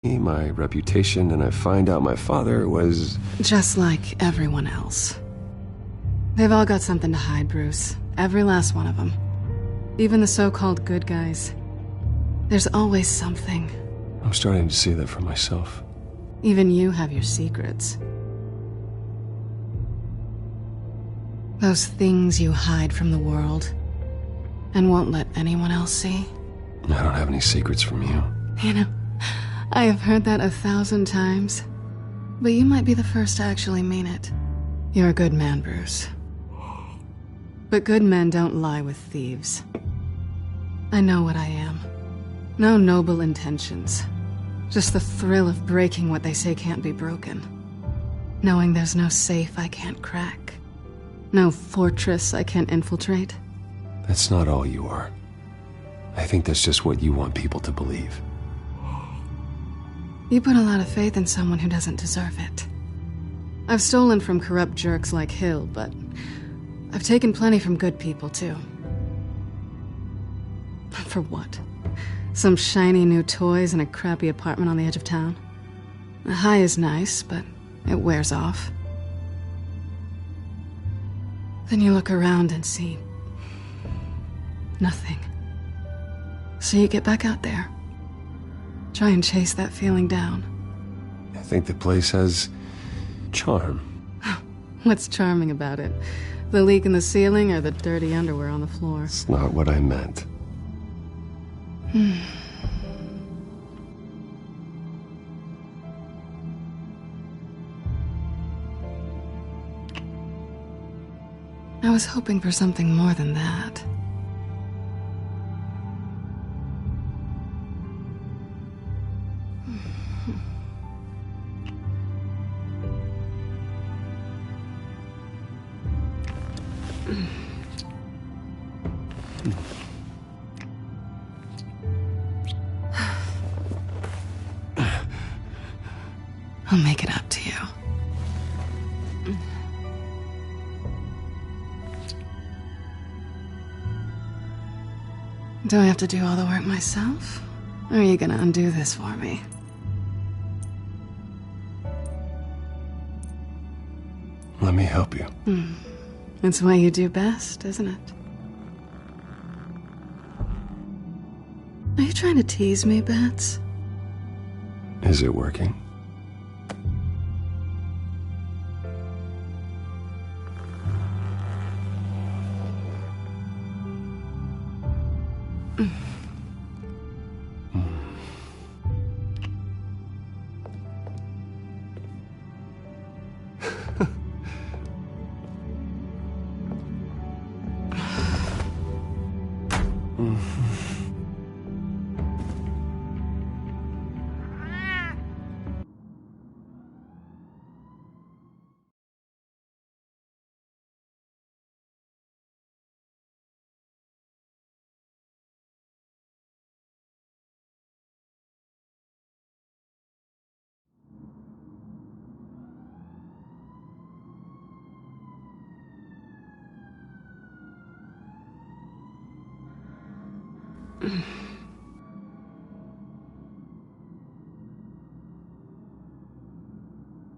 my reputation, and I find out my father was... Just like everyone else. They've all got something to hide, Bruce. Every last one of them. Even the so-called good guys. There's always something. I'm starting to see that for myself. Even you have your secrets. Those things you hide from the world and won't let anyone else see. I don't have any secrets from you. You know, I have heard that 1,000 times, but you might be the first to actually mean it. You're a good man, Bruce. But good men don't lie with thieves. I know what I am. No noble intentions. Just the thrill of breaking what they say can't be broken. Knowing there's no safe I can't crack. No fortress I can't infiltrate. That's not all you are. I think that's just what you want people to believe. You put a lot of faith in someone who doesn't deserve it. I've stolen from corrupt jerks like Hill, but I've taken plenty from good people, too. For what? Some shiny new toys and a crappy apartment on the edge of town? The high is nice, but it wears off. Then you look around and see nothing. So you get back out there. Try and chase that feeling down. I think the place has charm. What's charming about it? The leak in the ceiling or the dirty underwear on the floor? It's not what I meant. I was hoping for something more than that. I'll make it up to you. Do I have to do all the work myself? Or are you gonna undo this for me? Let me help you. It's what you do best, isn't it? Are you trying to tease me, Bats? Is it working?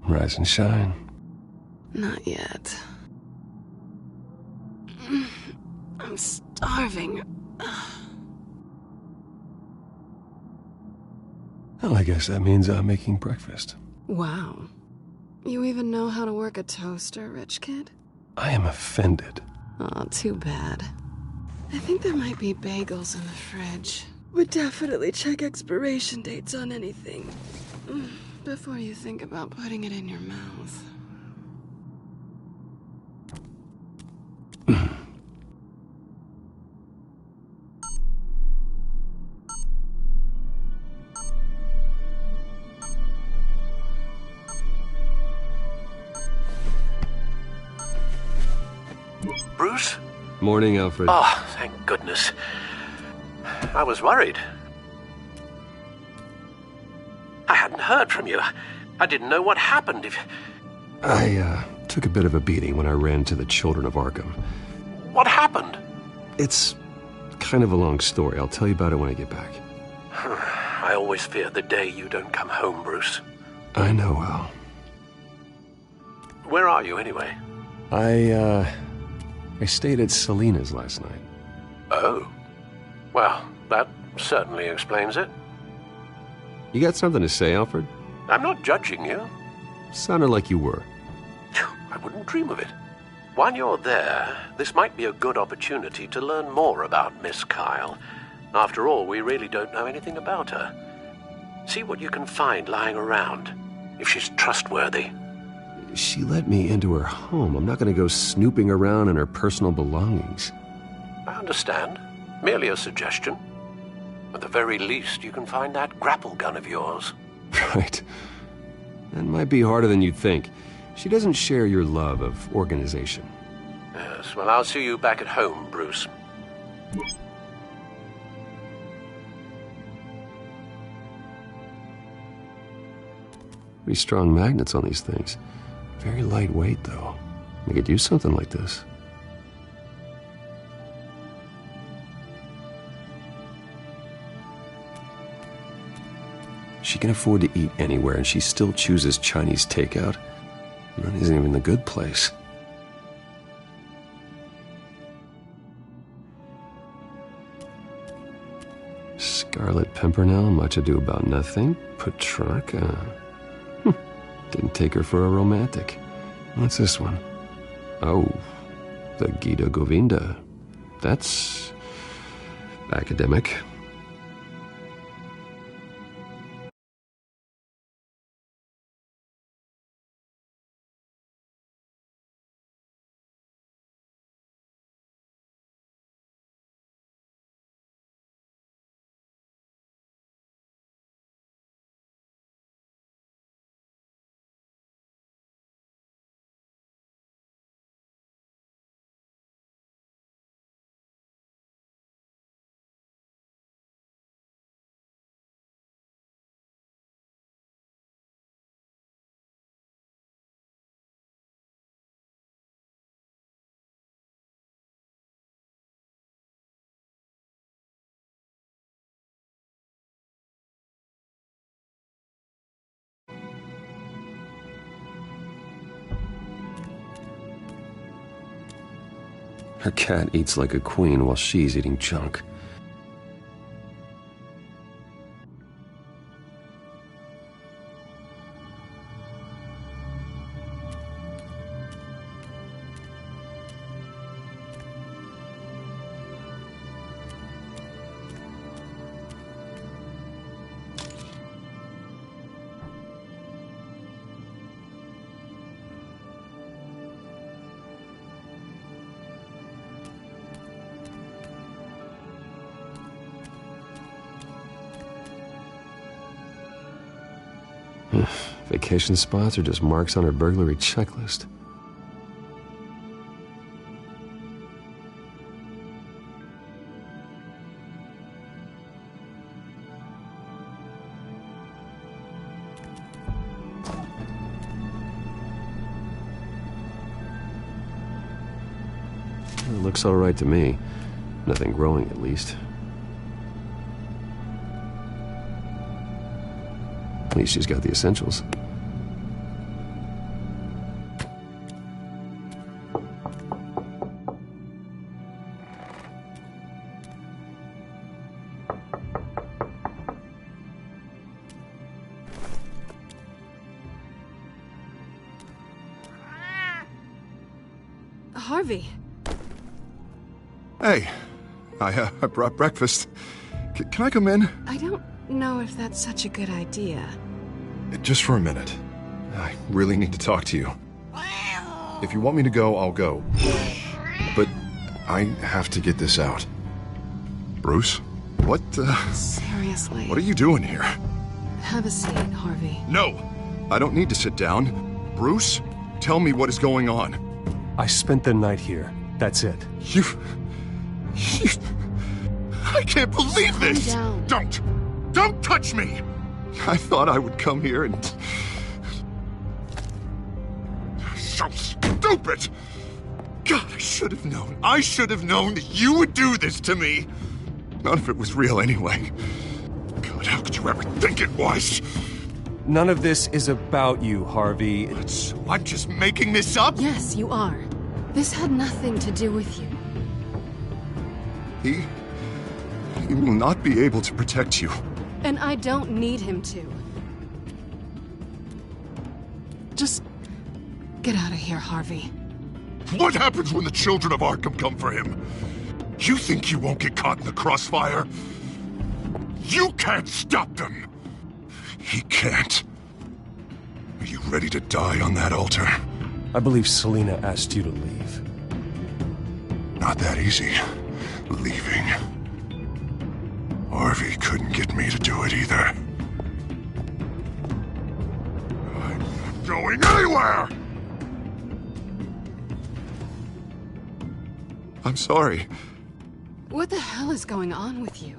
Rise and shine. Not yet. I'm starving. Well, I guess that means I'm making breakfast. Wow. You even know how to work a toaster, rich kid? I am offended. Aw, too bad. I think there might be bagels in the fridge. Would definitely check expiration dates on anything before you think about putting it in your mouth. Bruce? Morning, Alfred. Oh, thank goodness. I was worried. I hadn't heard from you. I didn't know what happened. I took a bit of a beating when I ran to the Children of Arkham. What happened? It's kind of a long story. I'll tell you about it when I get back. I always fear the day you don't come home, Bruce. I know, Al. Where are you, anyway? I stayed at Selena's last night. Oh. Well, that certainly explains it. You got something to say, Alfred? I'm not judging you. Sounded like you were. I wouldn't dream of it. While you're there, this might be a good opportunity to learn more about Miss Kyle. After all, we really don't know anything about her. See what you can find lying around, if she's trustworthy. She let me into her home. I'm not going to go snooping around in her personal belongings. I understand. Merely a suggestion. At the very least, you can find that grapple gun of yours. Right. That might be harder than you'd think. She doesn't share your love of organization. Yes, well, I'll see you back at home, Bruce. Pretty strong magnets on these things. Very lightweight, though. I could use something like this. She can afford to eat anywhere, and she still chooses Chinese takeout. That isn't even the good place. Scarlet Pimpernel, Much Ado About Nothing, Petrarca. Didn't take her for a romantic. What's this one? Oh, the Gita Govinda. That's academic. Her cat eats like a queen while she's eating junk. Vacation spots are just marks on her burglary checklist. It looks all right to me. Nothing growing, at least. At least she's got the essentials. Harvey. Hey, I brought breakfast. Can I come in? I don't know if that's such a good idea. Just for a minute. I really need to talk to you. If you want me to go, I'll go. But I have to get this out. Bruce? What, Seriously. What are you doing here? Have a seat, Harvey. No! I don't need to sit down. Bruce, tell me what is going on. I spent the night here. That's it. You... I can't believe this! Calm down. Don't touch me! I thought I would come here and... So stupid! God, I should have known. I should have known that you would do this to me. None of it was real anyway. God, How could you ever think it was? None of this is about you, Harvey. I'm just making this up? Yes, you are. This had nothing to do with you. He will not be able to protect you. And I don't need him to. Just get out of here, Harvey. What happens when the children of Arkham come for him? You think you won't get caught in the crossfire? You can't stop them! He can't. Are you ready to die on that altar? I believe Selina asked you to leave. Not that easy. Leaving. Harvey couldn't get me to do it either. I'm not going anywhere! I'm sorry. What the hell is going on with you?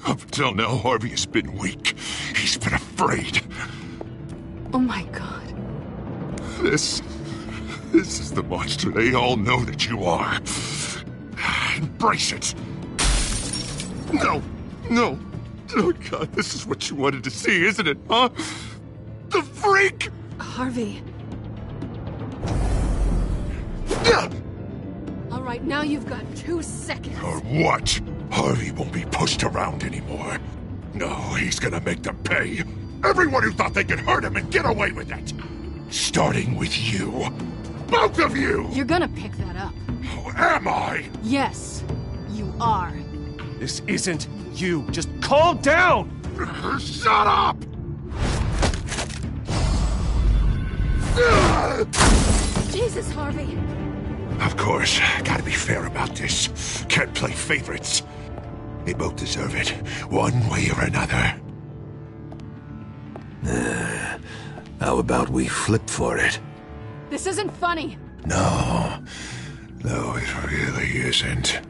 Up until now, Harvey has been weak. He's been afraid. Oh my god. This is the monster they all know that you are. Embrace it. No. Oh god, this is what you wanted to see, isn't it, huh? The freak! Harvey. All right, now you've got 2 seconds. Or what? Harvey won't be pushed around anymore. No, he's gonna make them pay. Everyone who thought they could hurt him and get away with it. Starting with you. Both of you! You're gonna pick that up. Oh, am I? Yes, you are. This isn't you. Just calm down! Shut up! Jesus, Harvey. Of course, gotta be fair about this. Can't play favorites. They both deserve it, one way or another. How about we flip for it? This isn't funny. No, it really isn't.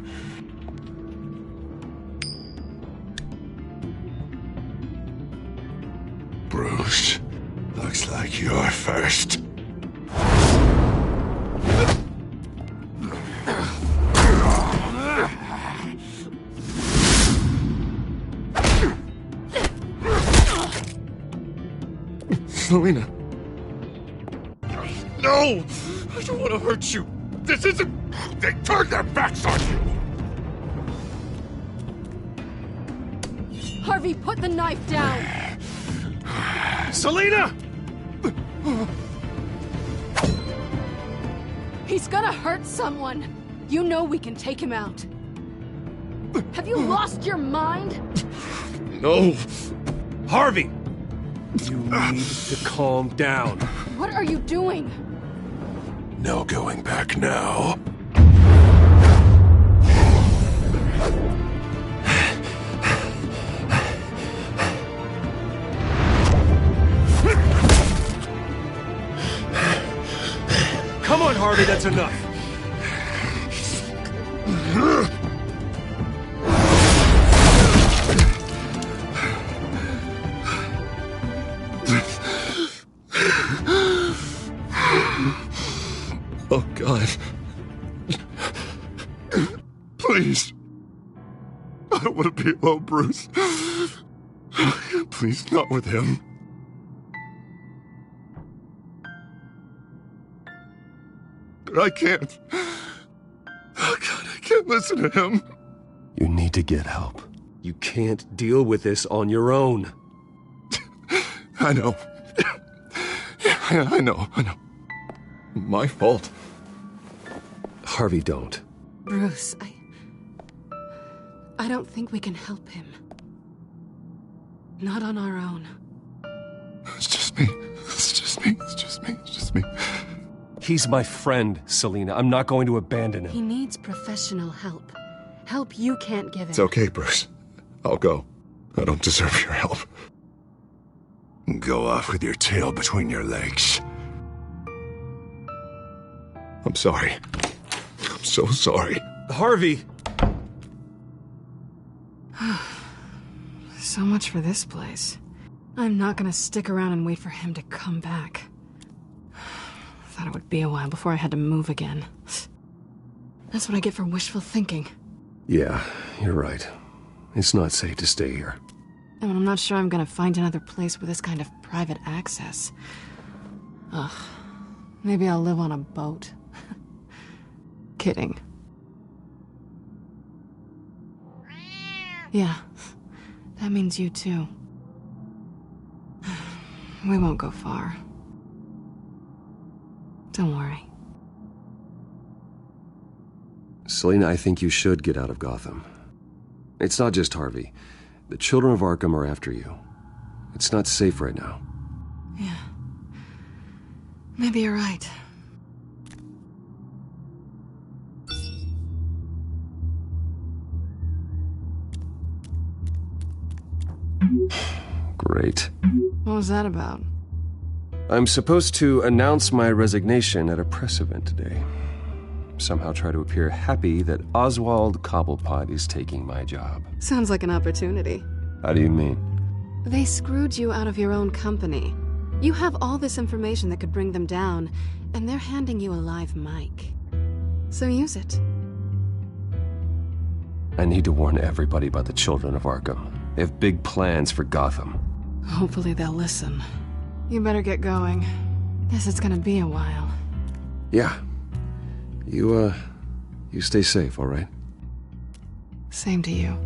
Bruce, looks like you're first. Selina. No! I don't want to hurt you. This isn't... They turned their backs on you! Harvey, put the knife down! Selina! He's gonna hurt someone. You know we can take him out. Have you lost your mind? No. Harvey! You need to calm down. What are you doing? No going back now. Come on, Harvey, that's enough. Oh, God. Please. I don't want to be alone, Bruce. Please, not with him. But I can't. Oh, God, I can't listen to him. You need to get help. You can't deal with this on your own. I know. Yeah, I know. My fault. Harvey, don't. Bruce, I don't think we can help him. Not on our own. It's just me. He's my friend, Selina. I'm not going to abandon him. He needs professional help. Help you can't give him. It's okay, Bruce. I'll go. I don't deserve your help. Go off with your tail between your legs. I'm sorry. I'm so sorry. Harvey! So much for this place. I'm not gonna stick around and wait for him to come back. Thought it would be a while before I had to move again. That's what I get for wishful thinking. Yeah, you're right. It's not safe to stay here. And I'm not sure I'm gonna find another place with this kind of private access. Ugh. Maybe I'll live on a boat. Kidding. Yeah. That means you too. We won't go far. Don't worry. Selina, I think you should get out of Gotham. It's not just Harvey. The children of Arkham are after you. It's not safe right now. Yeah. Maybe you're right. Great. What was that about? I'm supposed to announce my resignation at a press event today. Somehow try to appear happy that Oswald Cobblepot is taking my job. Sounds like an opportunity. How do you mean? They screwed you out of your own company. You have all this information that could bring them down, and they're handing you a live mic. So use it. I need to warn everybody about the children of Arkham. They have big plans for Gotham. Hopefully they'll listen. You better get going. Guess it's gonna be a while. Yeah. You stay safe, all right? Same to you.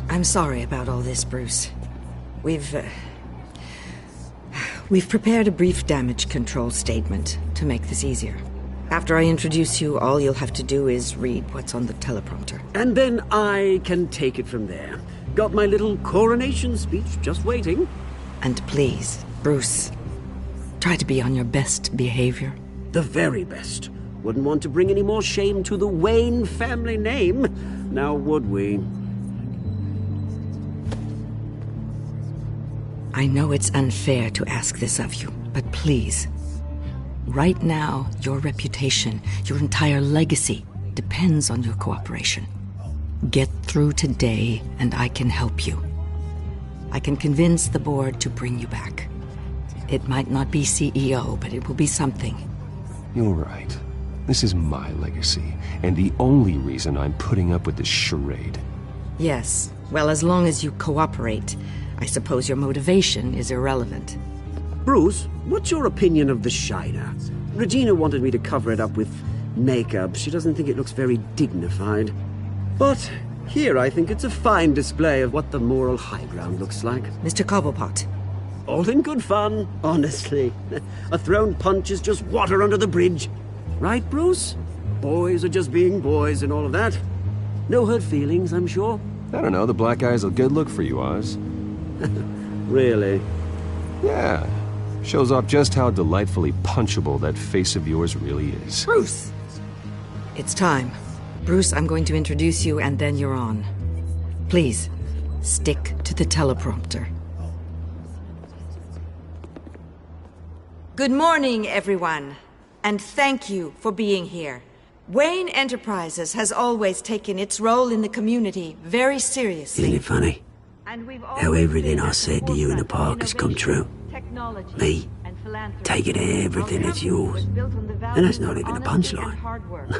I'm sorry about all this, Bruce. We've prepared a brief damage control statement to make this easier. After I introduce you, all you'll have to do is read what's on the teleprompter. And then I can take it from there. Got my little coronation speech just waiting. And please, Bruce, try to be on your best behavior. The very best. Wouldn't want to bring any more shame to the Wayne family name, now would we? I know it's unfair to ask this of you, but please. Right now, your reputation, your entire legacy, depends on your cooperation. Get through today, and I can help you. I can convince the board to bring you back. It might not be CEO, but it will be something. You're right. This is my legacy, and the only reason I'm putting up with this charade. Yes, well, as long as you cooperate, I suppose your motivation is irrelevant. Bruce, what's your opinion of the Shiner? Regina wanted me to cover it up with makeup. She doesn't think it looks very dignified. But here I think it's a fine display of what the moral high ground looks like. Mr. Cobblepot. All in good fun, honestly. A thrown punch is just water under the bridge. Right, Bruce? Boys are just being boys and all of that. No hurt feelings, I'm sure. I don't know, the black eye's a good look for you, Oz. Really? Yeah. Shows off just how delightfully punchable that face of yours really is. Bruce! It's time. Bruce, I'm going to introduce you and then you're on. Please, stick to the teleprompter. Good morning, everyone. And thank you for being here. Wayne Enterprises has always taken its role in the community very seriously. Isn't it funny? How everything I said to you in the park has come true. Me, taking everything that's yours. And that's not even a punchline.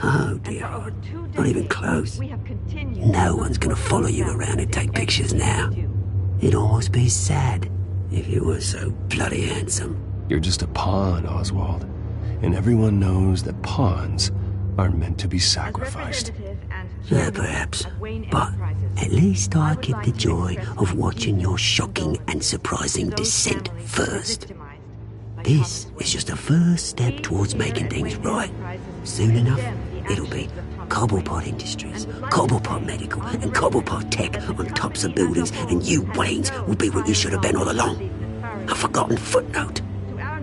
No, dear. Not even close. No one's gonna follow you around and take pictures now. It'd almost be sad if you were so bloody handsome. You're just a pawn, Oswald. And everyone knows that pawns are meant to be sacrificed. Perhaps. But at least I get the joy of watching your shocking and surprising descent first. This is just a first step towards making things right. Soon enough, it'll be Cobblepot Industries, Cobblepot Medical, and Cobblepot Tech on tops of buildings, and you, Waynes, will be what you should have been all along. A forgotten footnote.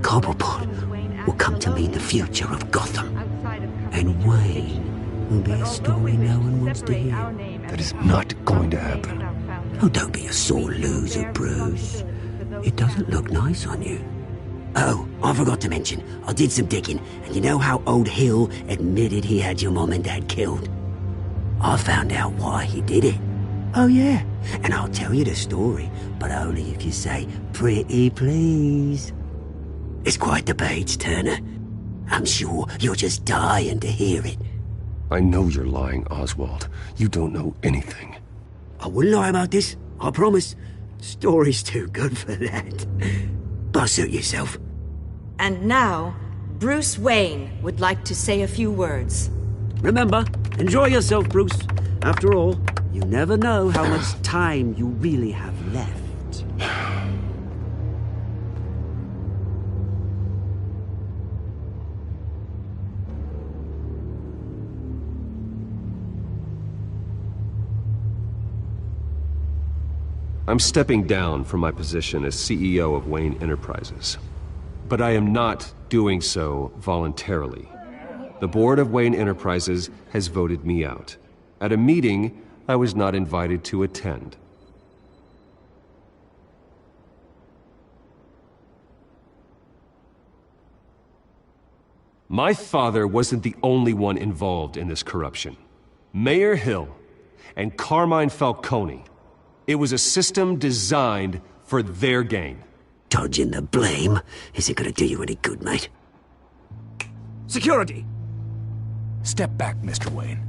Cobblepot will come to mean the future of Gotham. And Wayne will be a story no one wants to hear. That is not going to happen. Oh, don't be a sore loser, Bruce. It doesn't look nice on you. Oh, I forgot to mention, I did some digging, and you know how old Hill admitted he had your mom and dad killed? I found out why he did it. Oh yeah, and I'll tell you the story, but only if you say, pretty please. It's quite the page, Turner. I'm sure you're just dying to hear it. I know you're lying, Oswald. You don't know anything. I wouldn't lie about this, I promise. Story's too good for that. But suit yourself. And now, Bruce Wayne would like to say a few words. Remember, enjoy yourself, Bruce. After all, you never know how much time you really have left. I'm stepping down from my position as CEO of Wayne Enterprises. But I am not doing so voluntarily. The board of Wayne Enterprises has voted me out. At a meeting I was not invited to attend. My father wasn't the only one involved in this corruption. Mayor Hill and Carmine Falcone. It was a system designed for their gain. Dodging the blame isn't gonna do you any good, mate. Security! Step back, Mr. Wayne.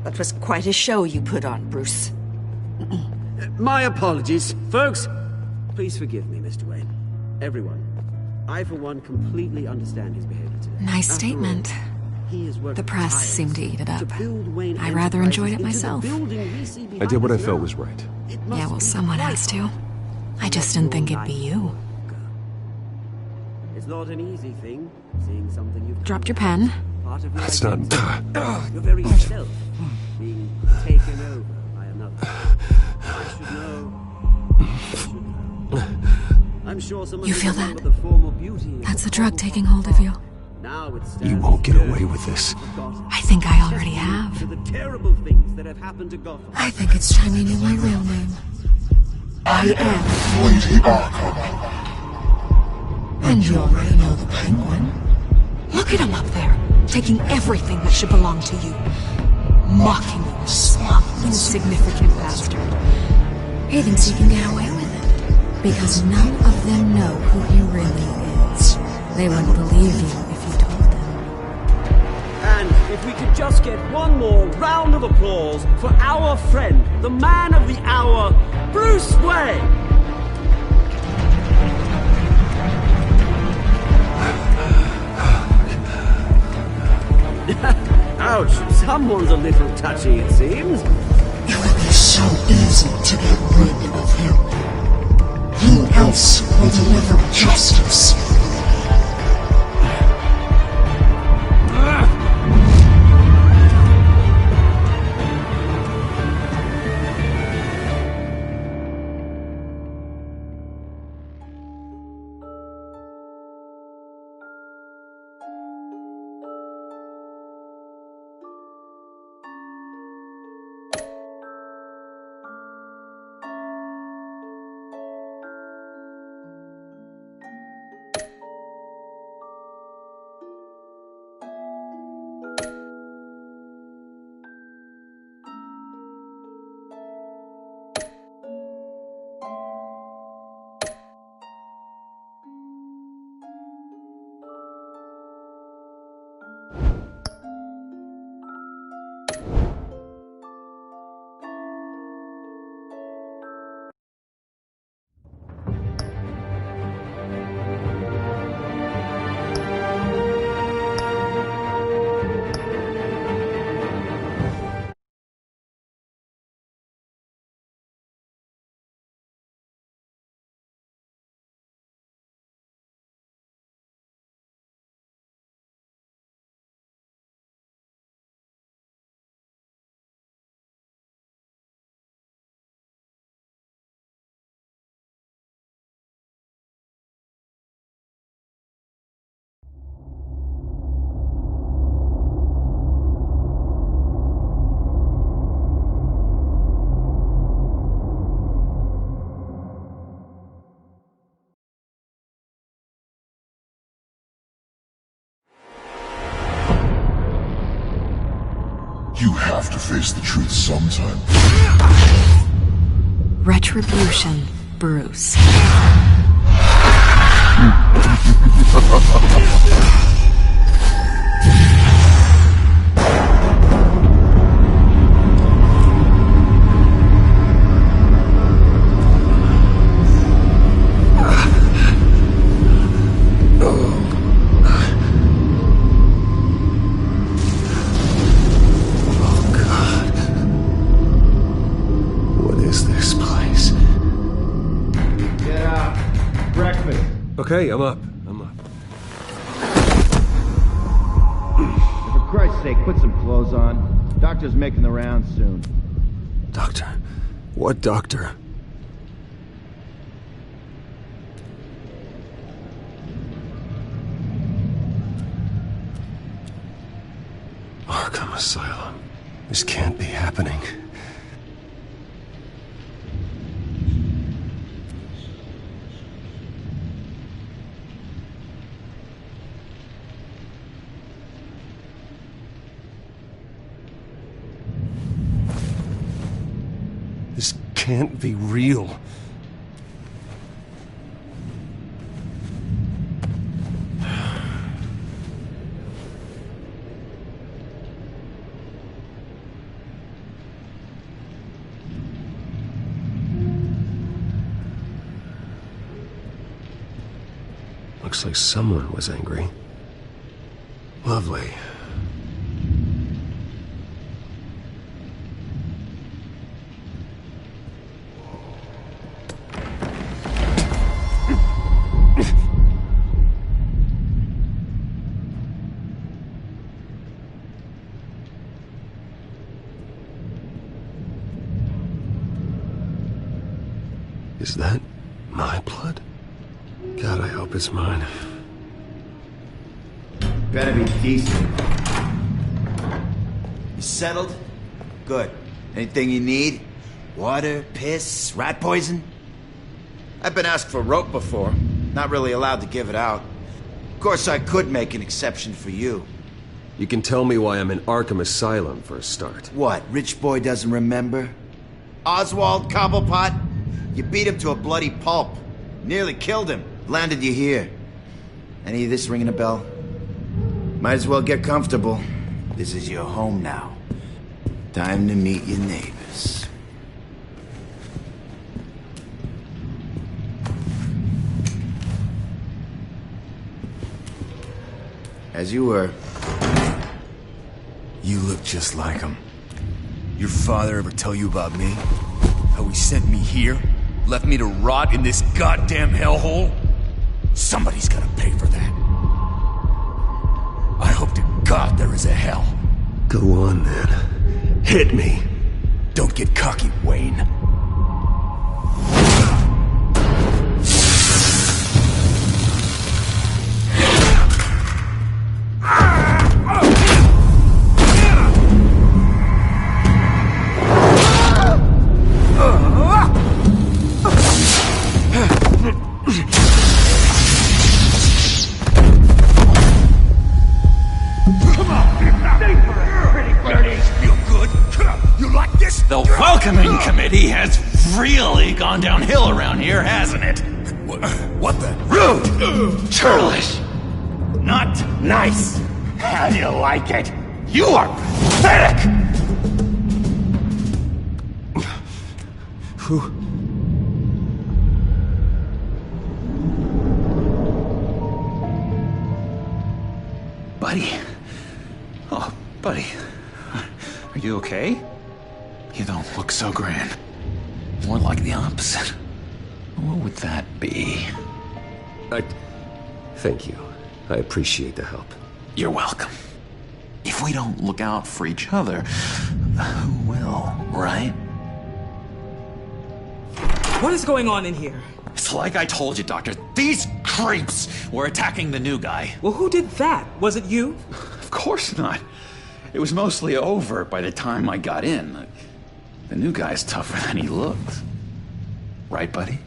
That was quite a show you put on, Bruce. My apologies, folks. Please forgive me, Mr. Wayne. Everyone. I, for one, completely understand his behavior today. Nice statement. The press seemed to eat it up. I rather enjoyed it myself. I did what I felt was right. Yeah, well, someone has to. I just didn't think it'd be you. It's not an easy thing, seeing something you've dropped your pen. That's not... Your very self being taken over by another. I should know. I'm sure someone You feel that? the form of beauty. That's the drug taking hold of you. You won't get away with this. I think I already have. To the terrible things that have happened to Gotham. I think it's time you knew my real name. I am Lady Arkham. And you already know the Penguin. Look at him up there, taking everything that should belong to you. Mocking you, a smug, insignificant bastard. He thinks he can get away with it. Because none of them know who he really is. They wouldn't believe you if you told them. And if we could just get one more round of applause for our friend, the man of the hour, Bruce Wayne! Ouch, someone's a little touchy, it seems. It would be so easy to get rid of him. Who else will deliver justice? You have to face the truth sometime. Retribution, Bruce. Okay, I'm up. For Christ's sake, put some clothes on. Doctor's making the rounds soon. Doctor? What doctor? Arkham Asylum. This can't be happening. This can't be real. Looks like someone was angry. Lovely. Is that my blood? God, I hope it's mine. Better be decent. You settled? Good. Anything you need? Water, piss, rat poison? I've been asked for rope before. Not really allowed to give it out. Of course, I could make an exception for you. You can tell me why I'm in Arkham Asylum for a start. What, rich boy doesn't remember? Oswald Cobblepot? You beat him to a bloody pulp. Nearly killed him. Landed you here. Any of this ringing a bell? Might as well get comfortable. This is your home now. Time to meet your neighbors. As you were. You look just like him. Your father ever tell you about me? How he sent me here? Left me to rot in this goddamn hellhole? Somebody's gotta pay for that. I hope to God there is a hell. Go on, then. Hit me. Don't get cocky, Wayne. The welcoming committee has really gone downhill around here, hasn't it? What the? Rude! Churlish! Not nice! How do you like it? You are pathetic! Who? Buddy. Oh, buddy. Are you okay? You don't look so grand. More like the opposite. What would that be? Thank you. I appreciate the help. You're welcome. If we don't look out for each other, who will, right? What is going on in here? It's like I told you, Doctor. These creeps were attacking the new guy. Well, who did that? Was it you? Of course not. It was mostly over by the time I got in. The new guy's tougher than he looked. Right, buddy?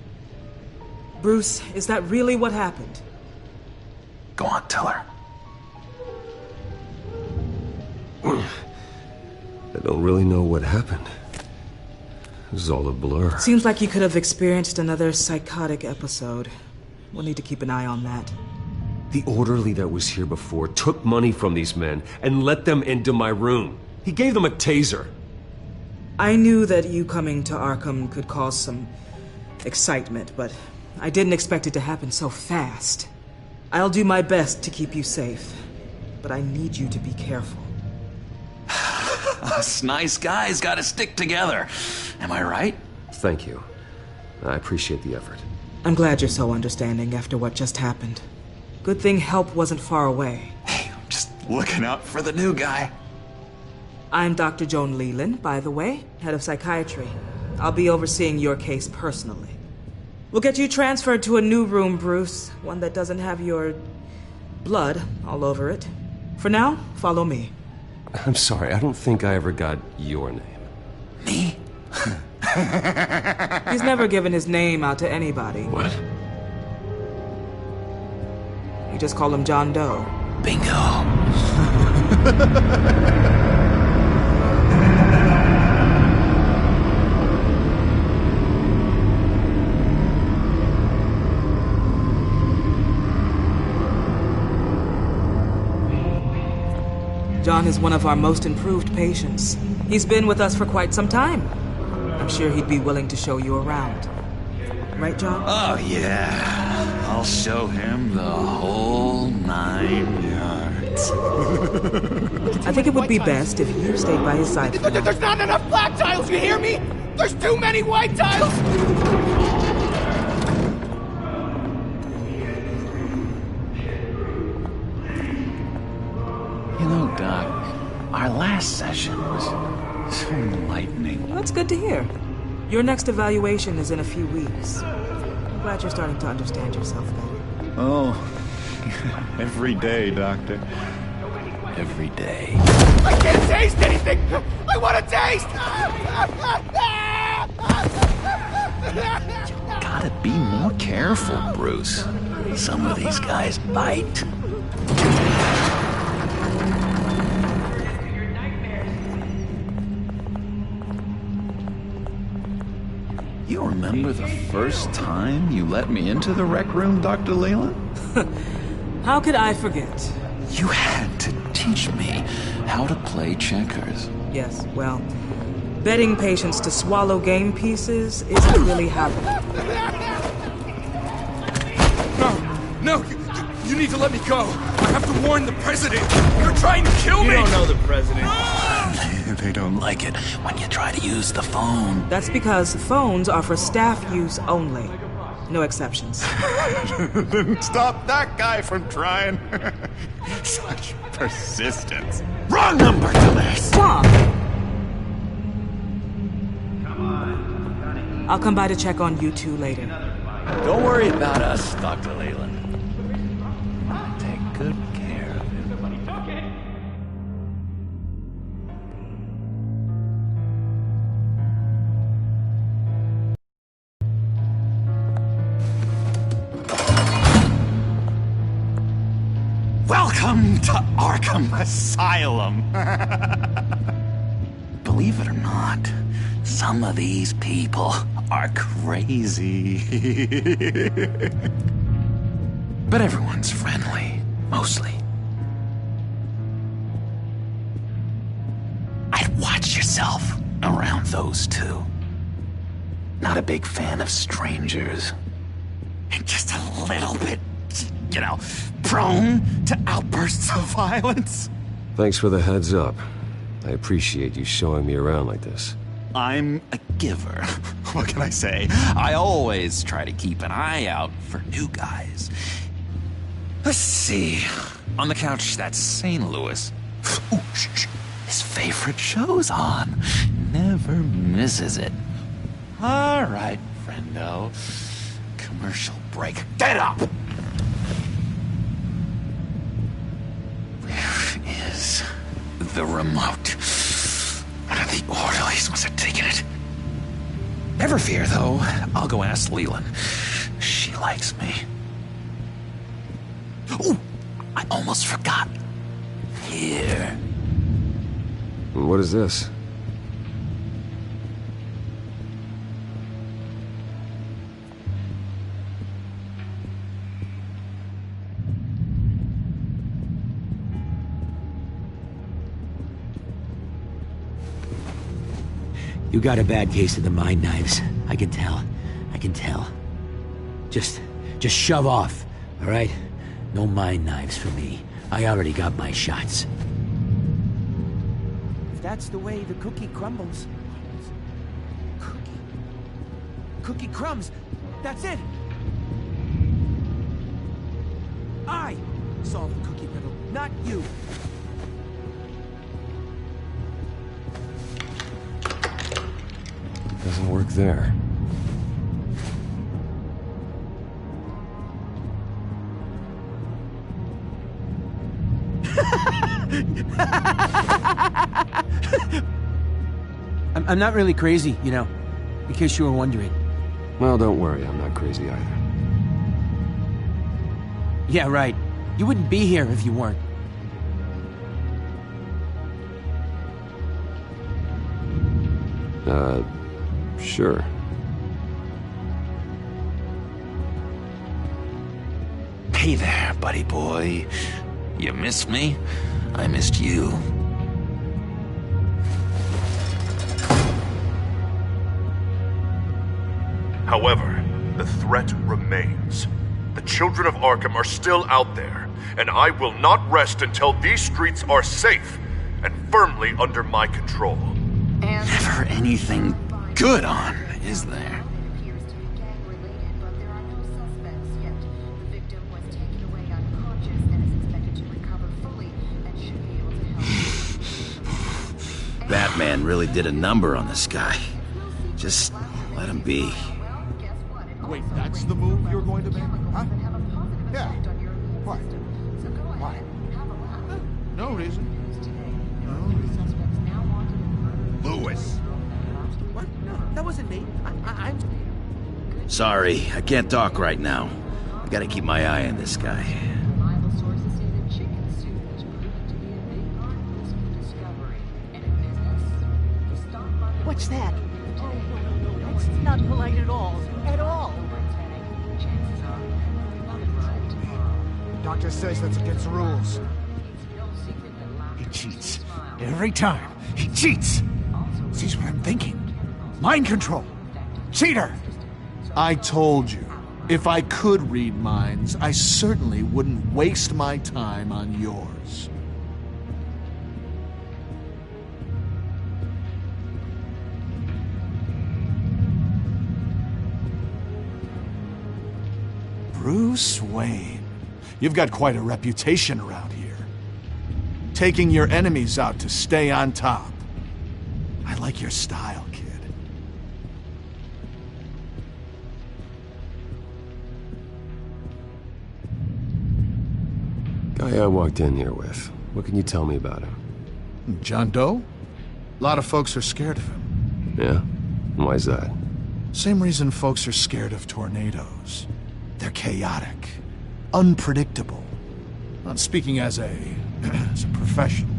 Bruce, is that really what happened? Go on, tell her. don't really know what happened. This is all a blur. Seems like you could have experienced another psychotic episode. We'll need to keep an eye on that. The orderly that was here before took money from these men and let them into my room. He gave them a taser. I knew that you coming to Arkham could cause some excitement, but I didn't expect it to happen so fast. I'll do my best to keep you safe, but I need you to be careful. Us nice guys gotta stick together. Am I right? Thank you. I appreciate the effort. I'm glad you're so understanding after what just happened. Good thing help wasn't far away. Hey, I'm just looking out for the new guy. I'm Dr. Joan Leland, by the way, head of psychiatry. I'll be overseeing your case personally. We'll get you transferred to a new room, Bruce. One that doesn't have your blood all over it. For now, follow me. I'm sorry, I don't think I ever got your name. Me? He's never given his name out to anybody. What? You just call him John Doe. Bingo. John is one of our most improved patients. He's been with us for quite some time. I'm sure he'd be willing to show you around. Right, John? Oh, yeah. I'll show him the whole 9 yards. I think it would be best if you stayed by his side for now. There's not enough black tiles, you hear me? There's too many white tiles! You know, Doc, our last session was so enlightening. Well, that's good to hear. Your next evaluation is in a few weeks. I'm glad you're starting to understand yourself better. Oh, every day, Doctor. Every day. I can't taste anything! I want to taste! Gotta be more careful, Bruce. Some of these guys bite. You remember the first time you let me into the rec room, Dr. Leland? How could I forget? You had to teach me how to play checkers. Yes, well, betting patients to swallow game pieces isn't really happening. No, you need to let me go. I have to warn the president. You're trying to kill me. You don't know the president. They don't like it when you try to use the phone. That's because phones are for staff use only. No exceptions. Didn't stop that guy from trying. Such persistence. Wrong number, dumbass! Stop! I'll come by to check on you two later. Don't worry about us, Dr. Leland. Take good care of him. Welcome to Arkham Asylum. Believe it or not, some of these people are crazy. But everyone's friendly, mostly. I'd watch yourself around those two. Not a big fan of strangers. And just a little bit, you know, prone to outbursts of violence. Thanks for the heads up. I appreciate you showing me around like this. I'm a giver. What can I say? I always try to keep an eye out for new guys. Let's see. On the couch, that's St. Louis. Ooh, shh. His favorite show's on. Never misses it. All right, friendo. Commercial break. Get up! Where is the remote? One of the orderlies must have taken it. Never fear, though. I'll go ask Leland. She likes me. Ooh, I almost forgot. Here. What is this? You got a bad case of the mind knives. I can tell. I can tell. Just shove off, all right? No mind knives for me. I already got my shots. If that's the way the cookie crumbles... Cookie crumbs! That's it! I solved the cookie riddle, not you! Doesn't work there. I'm not really crazy, you know, in case you were wondering. Well, don't worry, I'm not crazy either. Yeah, right. You wouldn't be here if you weren't. Sure. Hey there, buddy boy. You missed me? I missed you. However, the threat remains. The children of Arkham are still out there, and I will not rest until these streets are safe and firmly under my control. Never anything good on, is there? Batman really did a number on this guy. Just let him be. Wait, that's the move you're going to make? Huh? Yeah. What? Why? No reason. Lewis. What? No, that wasn't me. I'm... Sorry, I can't talk right now. I gotta keep my eye on this guy. What's that? Oh, no, that's not polite at all. At all. Doctor says that's against the rules. He cheats. Every time. He cheats. Sees what I'm thinking. Mind control. Cheater! I told you, if I could read minds, I certainly wouldn't waste my time on yours. Bruce Wayne. You've got quite a reputation around here. Taking your enemies out to stay on top. I like your style, kid. Guy I walked in here with. What can you tell me about him? John Doe? A lot of folks are scared of him. Yeah? Why's that? Same reason folks are scared of tornadoes. They're chaotic, unpredictable. Not speaking as a professional,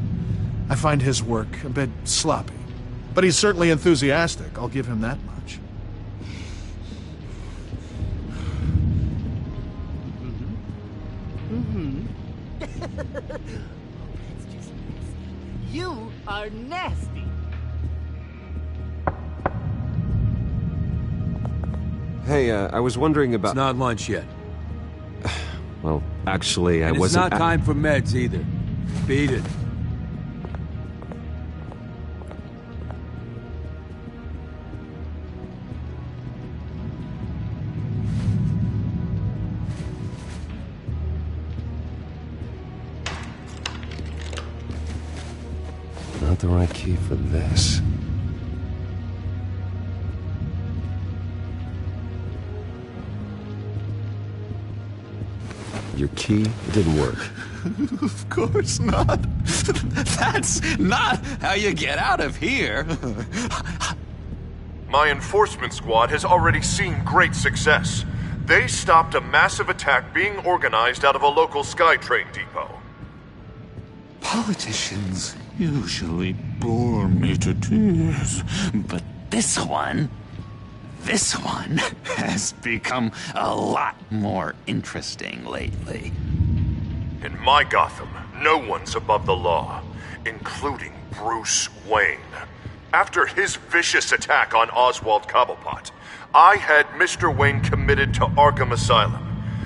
I find his work a bit sloppy. But he's certainly enthusiastic, I'll give him that much. It's just nasty. You are nasty. Hey, I was wondering about... It's not lunch yet. Well, actually, I And wasn't... it's not time for meds either. Beat it. Not the right key for this. Your key didn't work. Of course not. That's not how you get out of here. My enforcement squad has already seen great success. They stopped a massive attack being organized out of a local SkyTrain depot. Politicians usually bore me to tears, but this one has become a lot more interesting lately. In my Gotham, no one's above the law, including Bruce Wayne. After his vicious attack on Oswald Cobblepot, I had Mr. Wayne committed to Arkham Asylum,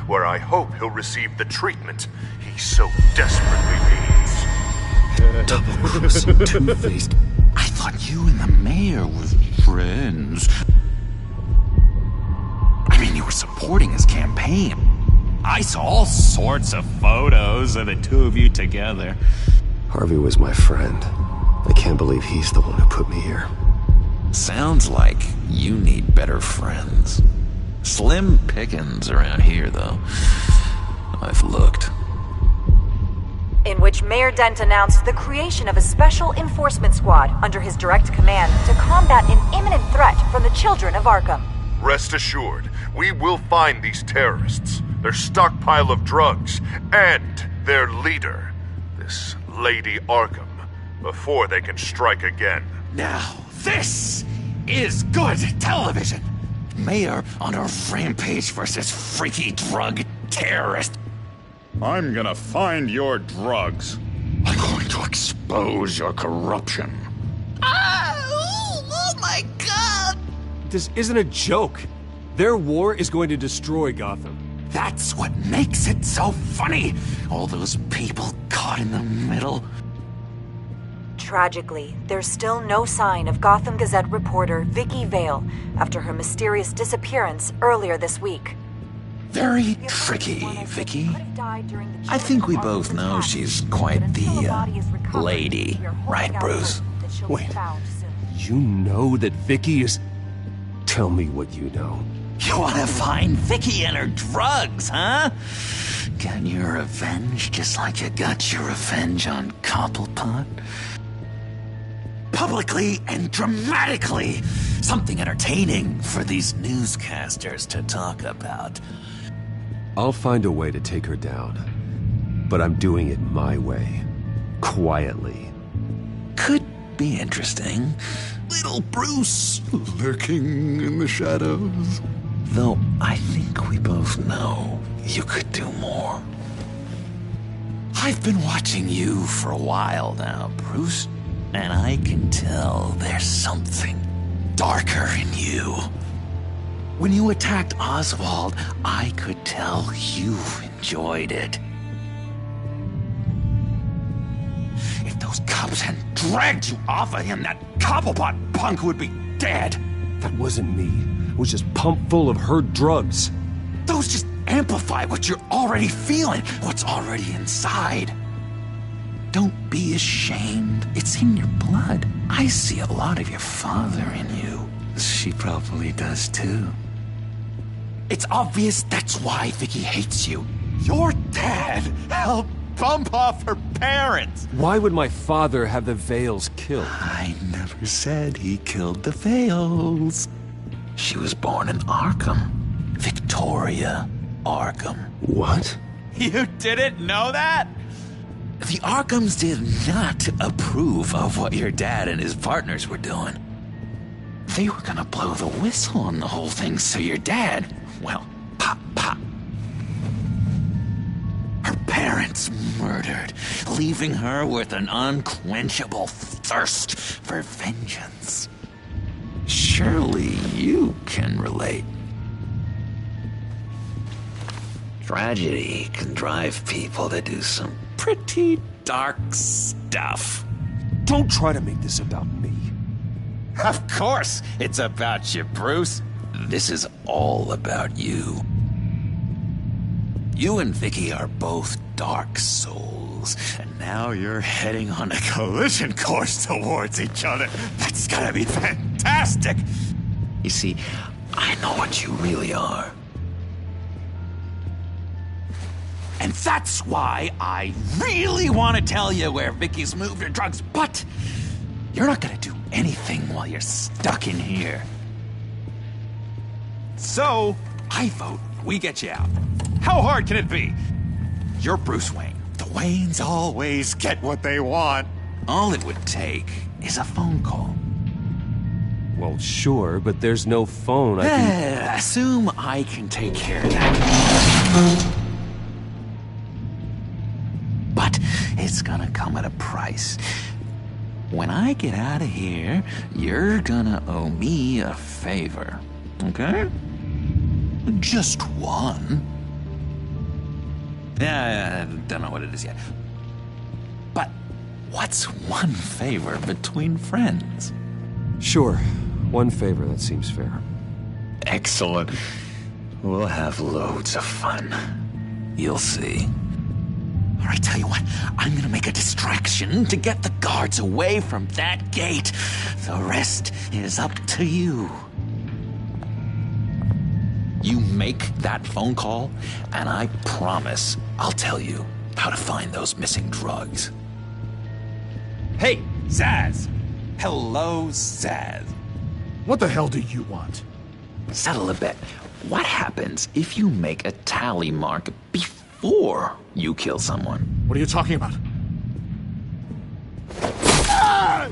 where I hope he'll receive the treatment he so desperately needs. Double-crossing, two-faced. I thought you and the mayor were friends. I mean, you were supporting his campaign. I saw all sorts of photos of the two of you together. Harvey was my friend. I can't believe he's the one who put me here. Sounds like you need better friends. Slim pickings around here, though. I've looked. In which Mayor Dent announced the creation of a special enforcement squad under his direct command to combat an imminent threat from the children of Arkham. Rest assured, we will find these terrorists, their stockpile of drugs, and their leader, this Lady Arkham, before they can strike again. Now, this is good television! Mayor on a rampage versus freaky drug terrorist. I'm gonna find your drugs. I'm going to expose your corruption. Oh my god! This isn't a joke. Their war is going to destroy Gotham. That's what makes it so funny! All those people caught in the middle. Tragically, there's still no sign of Gotham Gazette reporter Vicky Vale after her mysterious disappearance earlier this week. Very tricky, Vicky. I think we both know she's quite the, lady, right, Bruce? Wait, you know that Vicky is... Tell me what you know. You want to find Vicky and her drugs, huh? Get your revenge just like you got your revenge on Cobblepot? Publicly and dramatically! Something entertaining for these newscasters to talk about. I'll find a way to take her down. But I'm doing it my way. Quietly. Could be interesting. Little Bruce lurking in the shadows. Though I think we both know you could do more. I've been watching you for a while now, Bruce, and I can tell there's something darker in you. When you attacked Oswald, I could tell you enjoyed it. If those cops hadn't dragged you off of him, that Cobblepot punk would be dead. That wasn't me. It was just pumped full of her drugs. Those just amplify what you're already feeling, what's already inside. Don't be ashamed. It's in your blood. I see a lot of your father in you. She probably does too. It's obvious that's why Vicky hates you. Your dad helped bump off her parents. Why would my father have the Vales killed? I never said he killed the Vales. She was born in Arkham. Victoria Arkham. What? You didn't know that? The Arkhams did not approve of what your dad and his partners were doing. They were gonna blow the whistle on the whole thing, so your dad, well, pop. Her parents murdered, leaving her with an unquenchable thirst for vengeance. Surely you can relate. Tragedy can drive people to do some pretty dark stuff. Don't try to make this about me. Of course it's about you, Bruce. This is all about you. You and Vicky are both dark souls, and now you're heading on a collision course towards each other. That's gonna be fantastic! You see, I know what you really are. And that's why I really want to tell you where Vicky's moved her drugs, but you're not gonna do anything while you're stuck in here. So, I vote we get you out. How hard can it be? You're Bruce Wayne. The Waynes always get what they want. All it would take is a phone call. Well, sure, but there's no phone. I can... Assume I can take care of that. But it's gonna come at a price. when I get out of here, you're gonna owe me a favor, okay? Just one. Yeah, I don't know what it is yet. But what's one favor between friends? Sure. One favor, that seems fair. Excellent. We'll have loads of fun. You'll see. All right, tell you what, I'm gonna make a distraction to get the guards away from that gate. The rest is up to you. You make that phone call, and I promise I'll tell you how to find those missing drugs. Hey, Zaz! Hello, Zaz. What the hell do you want? Settle a bet. What happens if you make a tally mark before you kill someone? What are you talking about? Ah!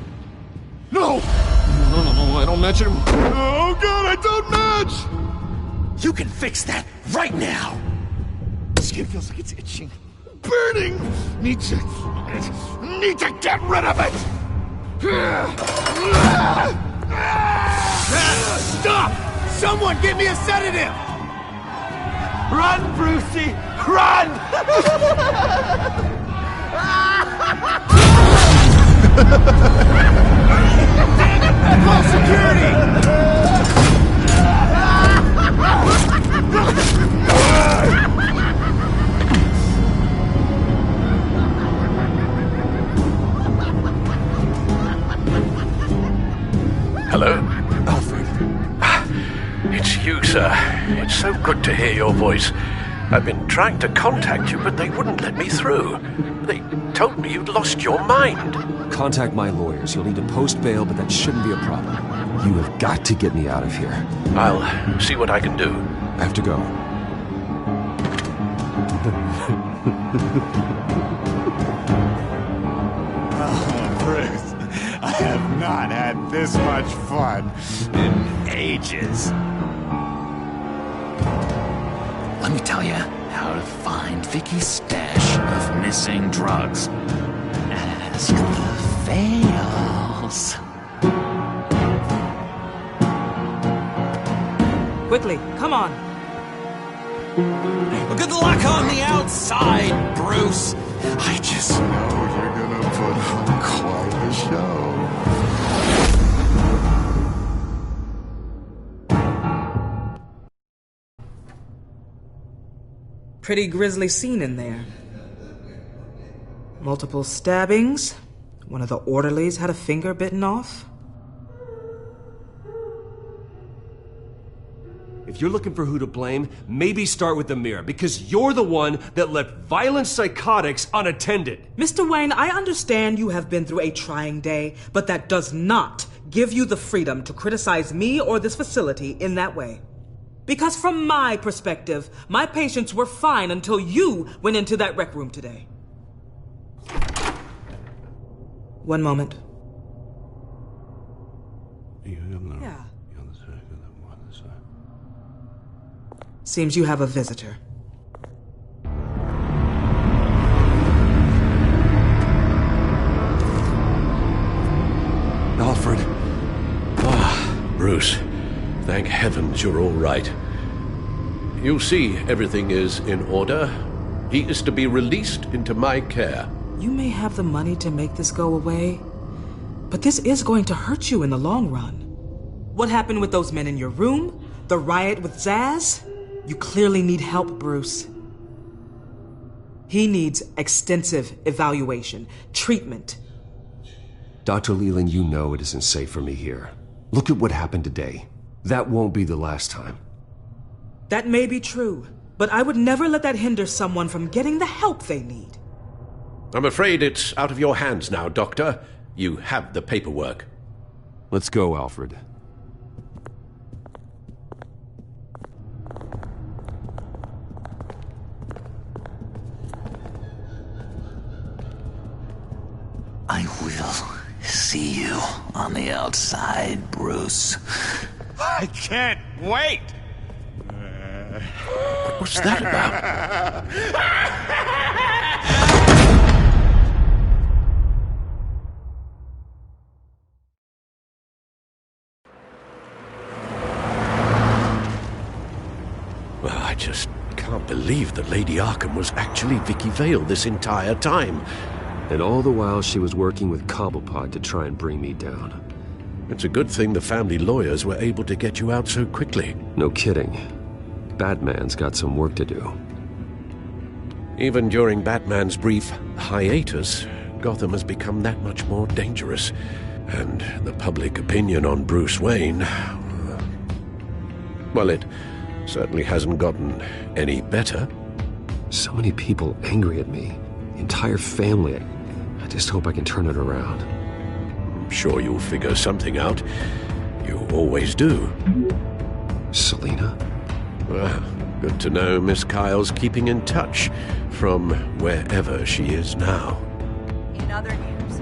No! No, I don't match him. Oh, God, I don't match! You can fix that right now! Skin feels like it's itching. Burning! Need to get rid of it! Stop! Someone give me a sedative! Run, Brucey! Run! Call security! Hello? Alfred. It's you, sir. It's so good to hear your voice. I've been trying to contact you, but they wouldn't let me through. They told me you'd lost your mind. Contact my lawyers. You'll need to post bail, but that shouldn't be a problem. You have got to get me out of here. I'll see what I can do. I have to go. Oh, Bruce, I have not had this much fun in ages. Let me tell you how to find Vicky's stash of missing drugs. Ask the fails. Quickly, come on. Good luck on the outside, Bruce. I just know you're gonna put on quite a show. Pretty grisly scene in there. Multiple stabbings. One of the orderlies had a finger bitten off. If you're looking for who to blame, maybe start with the mirror, because you're the one that left violent psychotics unattended. Mr. Wayne, I understand you have been through a trying day, but that does not give you the freedom to criticize me or this facility in that way. Because from my perspective, my patients were fine until you went into that rec room today. One moment. Yeah. Seems you have a visitor. Alfred. Bruce. Thank heavens you're all right. You see, everything is in order. He is to be released into my care. You may have the money to make this go away, but this is going to hurt you in the long run. What happened with those men in your room? The riot with Zaz? You clearly need help, Bruce. He needs extensive evaluation, treatment. Dr. Leland, you know it isn't safe for me here. Look at what happened today. That won't be the last time. That may be true, but I would never let that hinder someone from getting the help they need. I'm afraid it's out of your hands now, Doctor. You have the paperwork. Let's go, Alfred. I will see you on the outside, Bruce. I can't wait! What's that about? just can't believe that Lady Arkham was actually Vicky Vale this entire time. And all the while she was working with Cobblepot to try and bring me down. It's a good thing the family lawyers were able to get you out so quickly. No kidding. Batman's got some work to do. Even during Batman's brief hiatus, Gotham has become that much more dangerous. And the public opinion on Bruce Wayne... well, it certainly hasn't gotten any better. So many people angry at me. The entire family. I just hope I can turn it around. I'm sure you'll figure something out. You always do. Selina? Well, good to know Miss Kyle's keeping in touch from wherever she is now. In other news,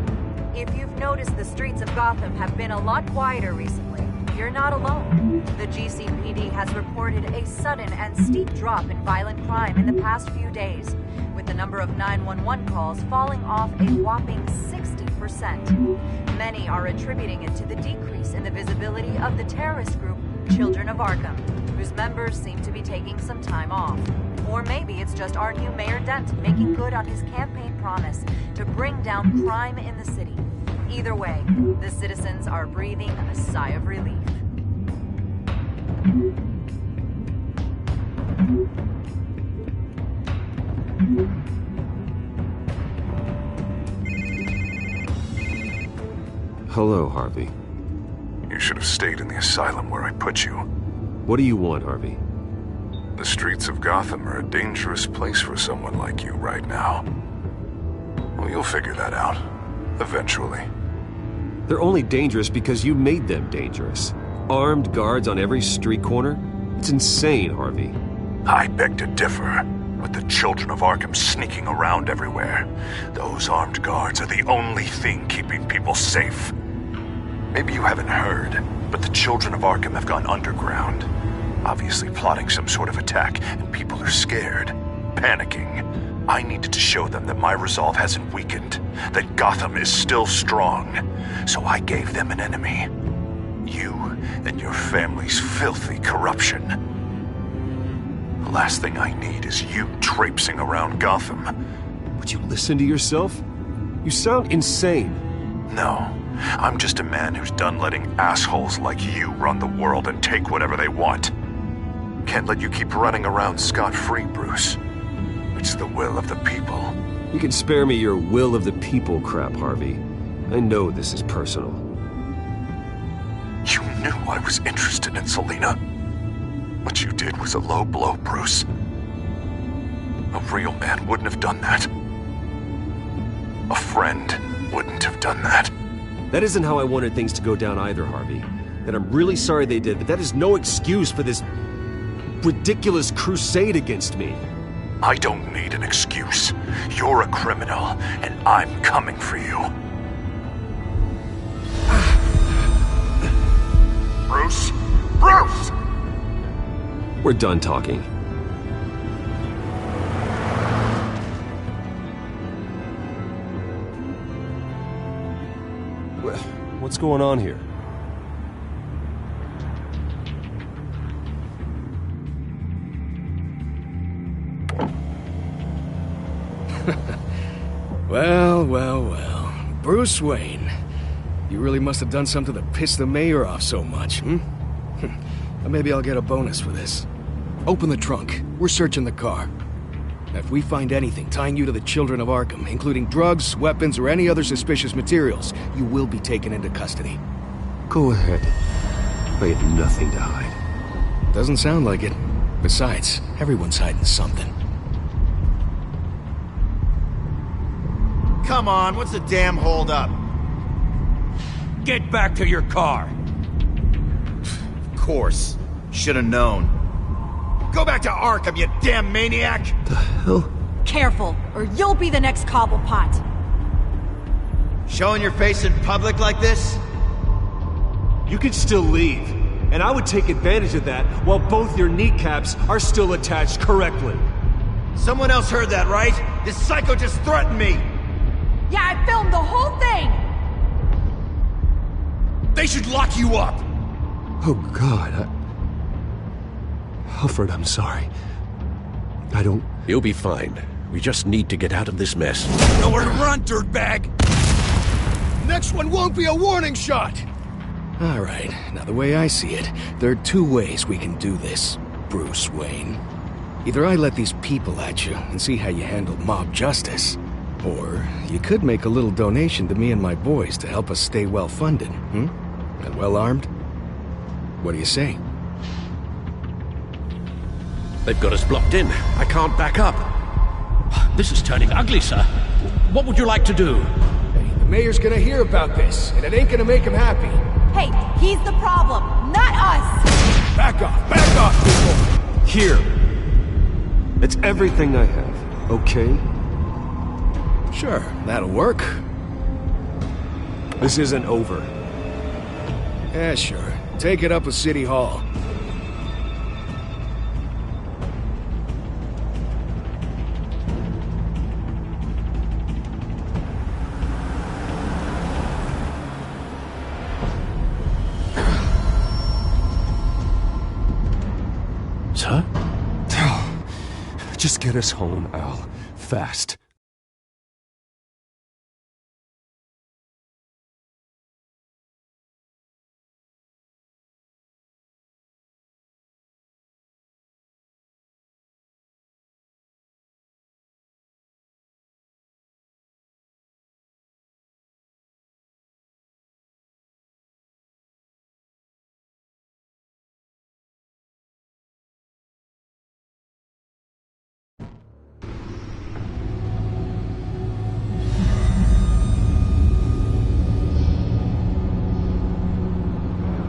if you've noticed, the streets of Gotham have been a lot quieter recently. You're not alone. The GCPD has reported a sudden and steep drop in violent crime in the past few days, with the number of 911 calls falling off a whopping 60%. Many are attributing it to the decrease in the visibility of the terrorist group Children of Arkham, whose members seem to be taking some time off. Or maybe it's just our new Mayor Dent making good on his campaign promise to bring down crime in the city. Either way, the citizens are breathing a sigh of relief. Hello, Harvey. You should have stayed in the asylum where I put you. What do you want, Harvey? The streets of Gotham are a dangerous place for someone like you right now. Well, you'll figure that out. Eventually. They're only dangerous because you made them dangerous. Armed guards on every street corner? It's insane, Harvey. I beg to differ. With the Children of Arkham sneaking around everywhere, those armed guards are the only thing keeping people safe. Maybe you haven't heard, but the Children of Arkham have gone underground. Obviously plotting some sort of attack, and people are scared, panicking. I needed to show them that my resolve hasn't weakened, that Gotham is still strong. So I gave them an enemy. You and your family's filthy corruption. The last thing I need is you traipsing around Gotham. Would you listen to yourself? You sound insane. No, I'm just a man who's done letting assholes like you run the world and take whatever they want. Can't let you keep running around scot-free, Bruce. It's the will of the people. You can spare me your will of the people crap, Harvey. I know this is personal. You knew I was interested in Selina. What you did was a low blow, Bruce. A real man wouldn't have done that. A friend wouldn't have done that. That isn't how I wanted things to go down either, Harvey. And I'm really sorry they did, but that is no excuse for this ridiculous crusade against me. I don't need an excuse. You're a criminal, and I'm coming for you. Bruce? Bruce! We're done talking. What's going on here? Well. Bruce Wayne. You really must have done something to piss the mayor off so much, Maybe I'll get a bonus for this. Open the trunk. We're searching the car. If we find anything tying you to the Children of Arkham, including drugs, weapons, or any other suspicious materials, you will be taken into custody. Go ahead. I have nothing to hide. Doesn't sound like it. Besides, everyone's hiding something. Come on, what's the damn holdup? Get back to your car! Of course. Should've known. Go back to Arkham, you damn maniac! The hell? Careful, or you'll be the next Cobblepot. Showing your face in public like this? You can still leave, and I would take advantage of that while both your kneecaps are still attached correctly. Someone else heard that, right? This psycho just threatened me! Yeah, I filmed the whole thing! They should lock you up! Oh, God. Alfred, I'm sorry. I don't... You'll be fine. We just need to get out of this mess. Nowhere to run, dirtbag! Next one won't be a warning shot! Alright, now the way I see it, there are two ways we can do this, Bruce Wayne. Either I let these people at you and see how you handle mob justice, or you could make a little donation to me and my boys to help us stay well-funded, and well-armed? What do you say? They've got us blocked in. I can't back up. This is turning ugly, sir. What would you like to do? Hey, the mayor's gonna hear about this, and it ain't gonna make him happy. Hey, he's the problem, not us! Back off, people! Here. It's everything I have, okay? Sure, that'll work. This isn't over. Yeah, sure. Take it up with City Hall. Sir? Just get us home, Al. Fast.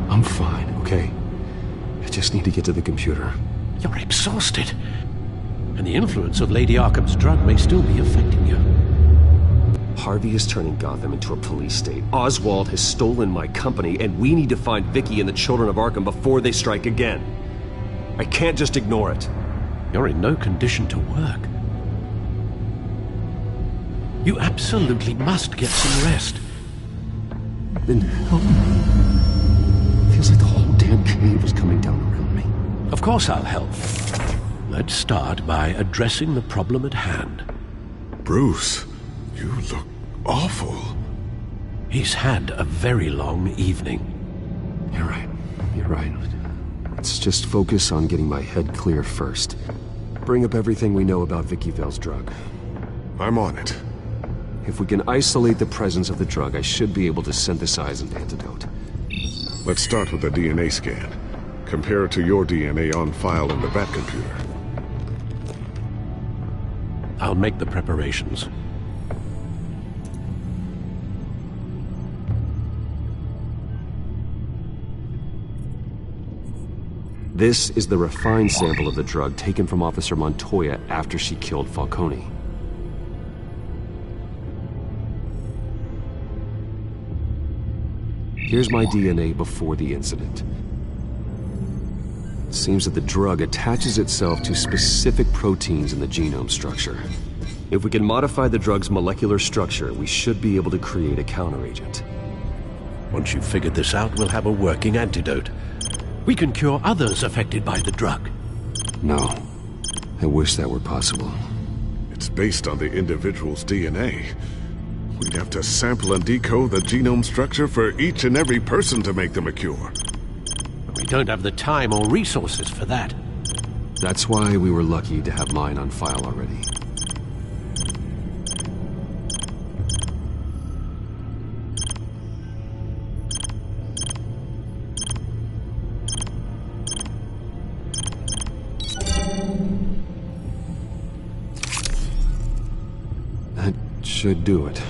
I'm fine, okay? I just need to get to the computer. You're exhausted. And the influence of Lady Arkham's drug may still be affecting you. Harvey is turning Gotham into a police state. Oswald has stolen my company, and we need to find Vicky and the children of Arkham before they strike again. I can't just ignore it. You're in no condition to work. You absolutely must get some rest. Then help me. Feels like the whole damn cave was coming down around me. Of course I'll help. Let's start by addressing the problem at hand. Bruce, you look awful. He's had a very long evening. You're right. You're right. Let's just focus on getting my head clear first. Bring up everything we know about Vicky Vale's drug. I'm on it. If we can isolate the presence of the drug, I should be able to synthesize an antidote. Let's start with a DNA scan. Compare it to your DNA on file in the Batcomputer. I'll make the preparations. This is the refined sample of the drug taken from Officer Montoya after she killed Falcone. Here's my DNA before the incident. It seems that the drug attaches itself to specific proteins in the genome structure. If we can modify the drug's molecular structure, we should be able to create a counteragent. Once you've figured this out, we'll have a working antidote. We can cure others affected by the drug. No. I wish that were possible. It's based on the individual's DNA. We'd have to sample and decode the genome structure for each and every person to make them a cure. We don't have the time or resources for that. That's why we were lucky to have mine on file already. That should do it.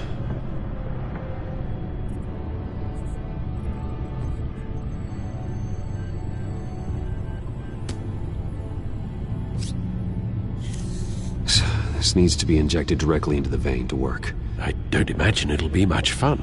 This needs to be injected directly into the vein to work. I don't imagine it'll be much fun.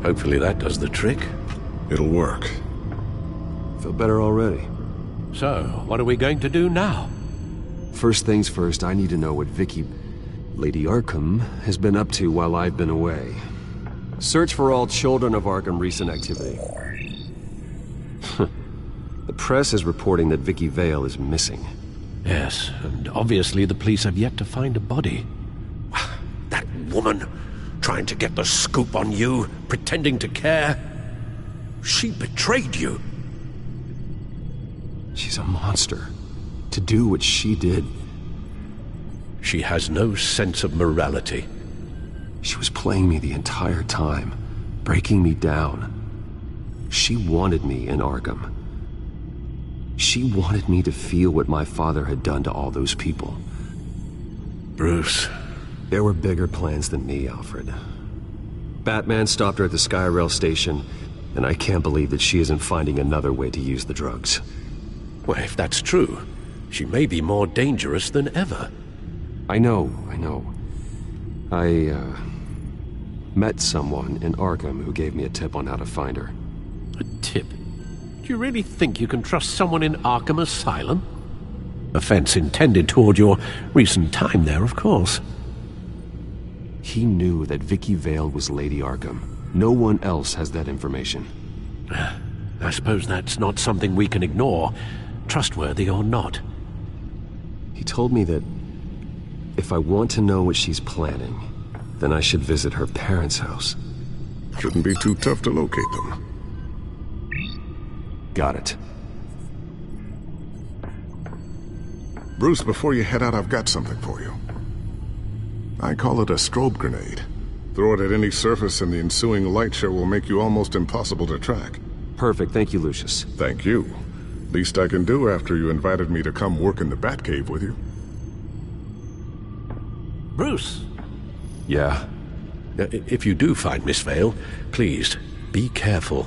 Hopefully that does the trick. It'll work. feel better already. So, what are we going to do now? First things first, I need to know what Lady Arkham, has been up to while I've been away. Search for all Children of Arkham recent activity. The press is reporting that Vicky Vale is missing. Yes, and obviously the police have yet to find a body. That woman, trying to get the scoop on you, pretending to care. She betrayed you. She's a monster. To do what she did. She has no sense of morality. She was playing me the entire time, breaking me down. She wanted me in Arkham. She wanted me to feel what my father had done to all those people. Bruce. There were bigger plans than me, Alfred. Batman stopped her at the Skyrail station, and I can't believe that she isn't finding another way to use the drugs. Well, if that's true, she may be more dangerous than ever. I know. I met someone in Arkham who gave me a tip on how to find her. A tip? Do you really think you can trust someone in Arkham Asylum? Offense intended toward your recent time there, of course. He knew that Vicky Vale was Lady Arkham. No one else has that information. I suppose that's not something we can ignore, trustworthy or not. He told me that if I want to know what she's planning, then I should visit her parents' house. Shouldn't be too tough to locate them. Got it. Bruce, before you head out, I've got something for you. I call it a strobe grenade. Throw it at any surface and the ensuing light show will make you almost impossible to track. Perfect, thank you, Lucius. Thank you. Least I can do after you invited me to come work in the Batcave with you. Bruce! Yeah? If you do find Miss Vale, please, be careful.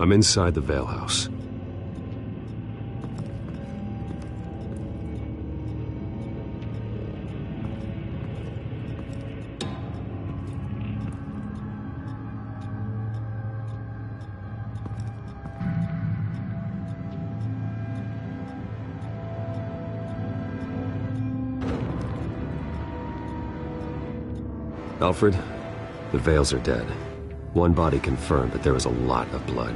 I'm inside the Vale House. Alfred, the Vales are dead. One body confirmed, but there is a lot of blood.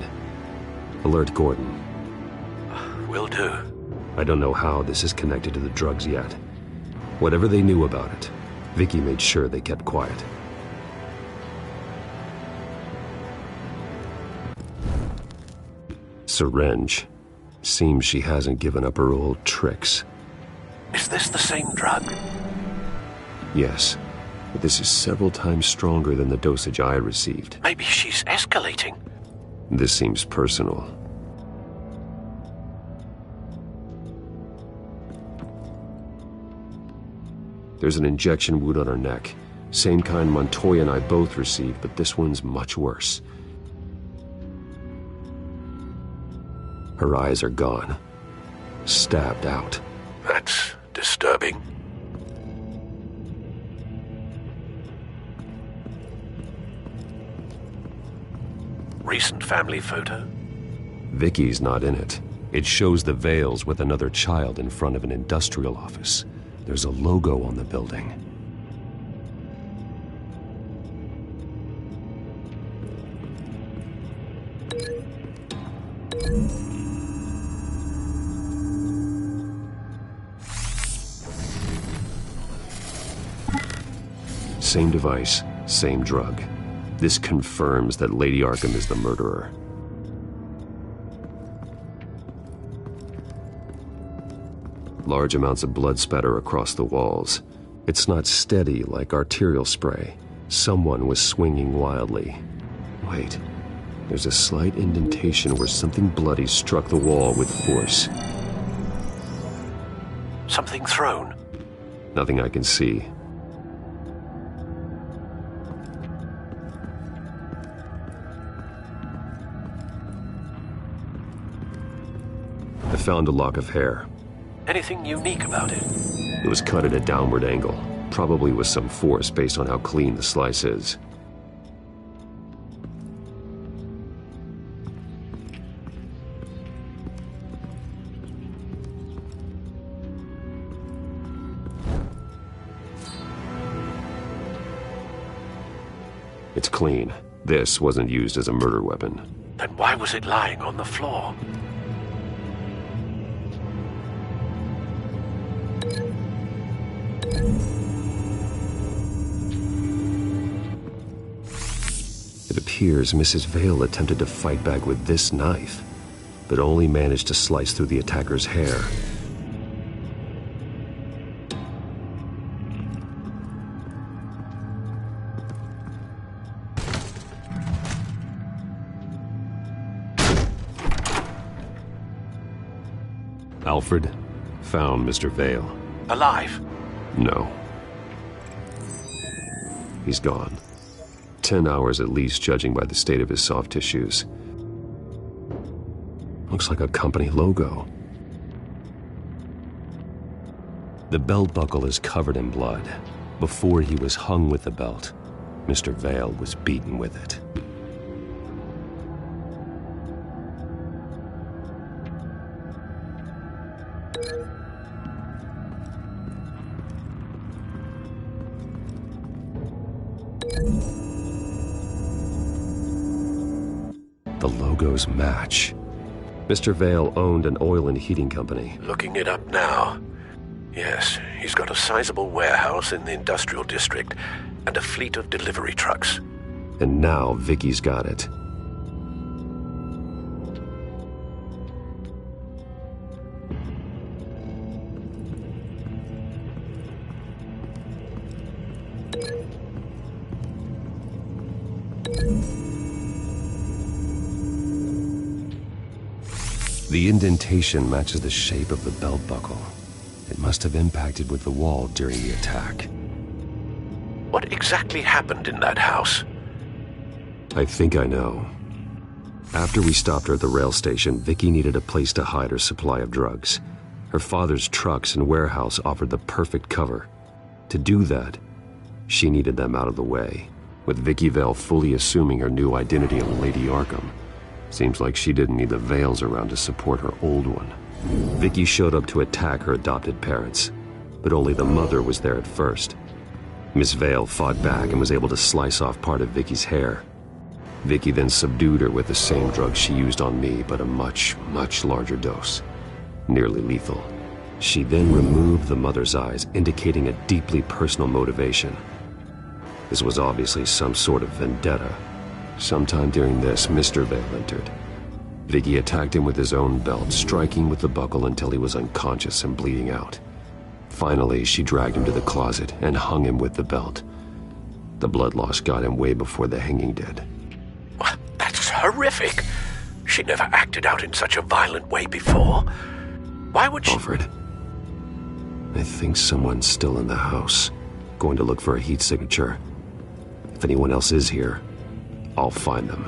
Alert Gordon. Will do. I don't know how this is connected to the drugs yet. Whatever they knew about it, Vicky made sure they kept quiet. Syringe. Seems she hasn't given up her old tricks. Is this the same drug? Yes. But this is several times stronger than the dosage I received. Maybe she's escalating. This seems personal. There's an injection wound on her neck. Same kind Montoya and I both received, but this one's much worse. Her eyes are gone. Stabbed out. That's disturbing. Recent family photo? Vicky's not in it. It shows the Vales with another child in front of an industrial office. There's a logo on the building. Same device, same drug. This confirms that Lady Arkham is the murderer. Large amounts of blood spatter across the walls. It's not steady like arterial spray. Someone was swinging wildly. Wait, there's a slight indentation where something bloody struck the wall with force. Something thrown? Nothing I can see. I found a lock of hair. Anything unique about it? It was cut at a downward angle, probably with some force based on how clean the slice is. It's clean. This wasn't used as a murder weapon. Then why was it lying on the floor? It appears Mrs. Vale attempted to fight back with this knife, but only managed to slice through the attacker's hair. Alfred found Mr. Vale. Alive? No. He's gone. 10 hours at least, judging by the state of his soft tissues. Looks like a company logo. The belt buckle is covered in blood. Before he was hung with the belt, Mr. Vale was beaten with it. The logos match. Mr. Vale owned an oil and heating company. Looking it up now. Yes, he's got a sizable warehouse in the industrial district and a fleet of delivery trucks. And now Vicky's got it. The indentation matches the shape of the belt buckle. It must have impacted with the wall during the attack. What exactly happened in that house? I think I know. After we stopped her at the rail station, Vicky needed a place to hide her supply of drugs. Her father's trucks and warehouse offered the perfect cover. To do that, she needed them out of the way, with Vicky Vale fully assuming her new identity of Lady Arkham. Seems like she didn't need the Vales around to support her old one. Vicky showed up to attack her adopted parents, but only the mother was there at first. Miss Vale fought back and was able to slice off part of Vicky's hair. Vicky then subdued her with the same drug she used on me, but a much, much larger dose. Nearly lethal. She then removed the mother's eyes, indicating a deeply personal motivation. This was obviously some sort of vendetta. Sometime during this, Mr. Vale entered. Vicky attacked him with his own belt, striking with the buckle until he was unconscious and bleeding out. Finally, she dragged him to the closet and hung him with the belt. The blood loss got him way before the hanging did. That's horrific. She never acted out in such a violent way before. Why would she... Alfred, I think someone's still in the house. Going to look for a heat signature. If anyone else is here, I'll find them.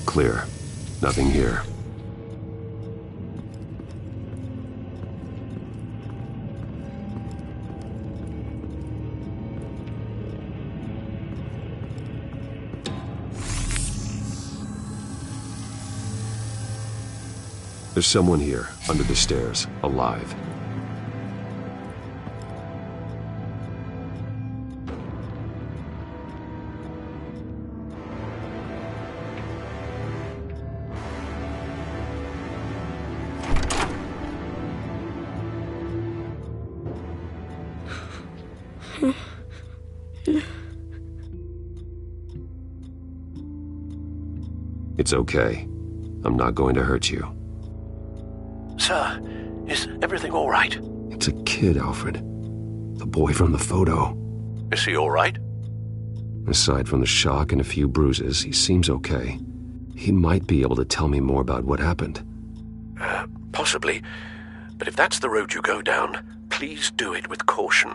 Clear. Nothing here. There's someone here, under the stairs, alive. It's okay. I'm not going to hurt you. Sir, is everything all right? It's a kid, Alfred. The boy from the photo. Is he all right? Aside from the shock and a few bruises, he seems okay. He might be able to tell me more about what happened. Possibly. But if that's the road you go down, please do it with caution.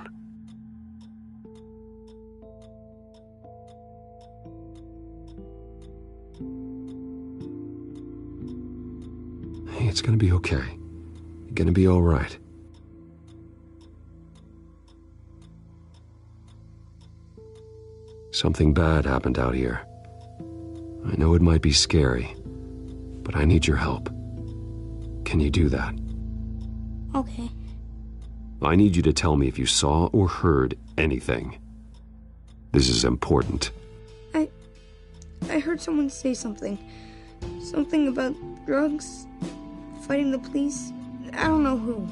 Hey, it's gonna be okay. You're gonna be all right. Something bad happened out here. I know it might be scary, but I need your help. Can you do that? Okay. I need you to tell me if you saw or heard anything. This is important. I heard someone say something. Something about drugs, fighting the police. I don't know who.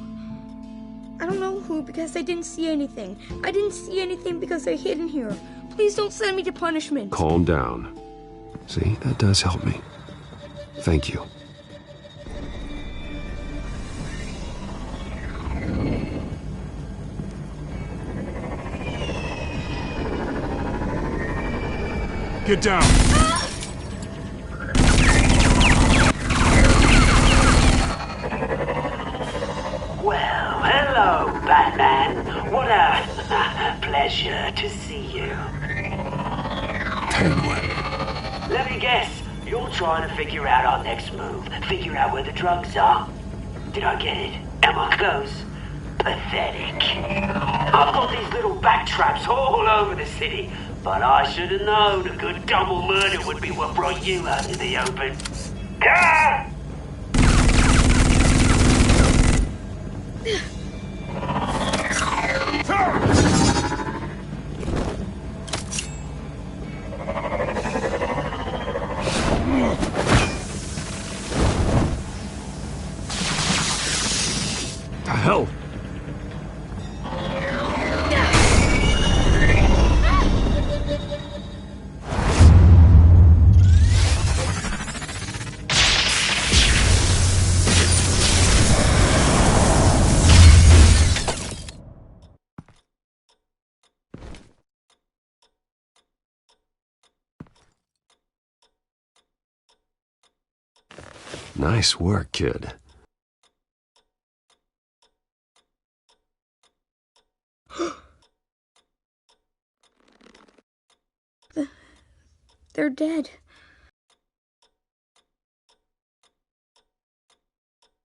I don't know who because I didn't see anything. I didn't see anything because they're hidden here. Please don't send me to punishment. Calm down. See, that does help me. Thank you. Get down! Well, hello, Batman. What a pleasure to see you. Penguin. Let me guess, you're trying to figure out our next move. Figure out where the drugs are. Did I get it? Am I close? Pathetic. I've got these little bat traps all over the city, but I should have known a good double murder would be what brought you out in the open. Ah! The hell? Nice work, kid. They're dead.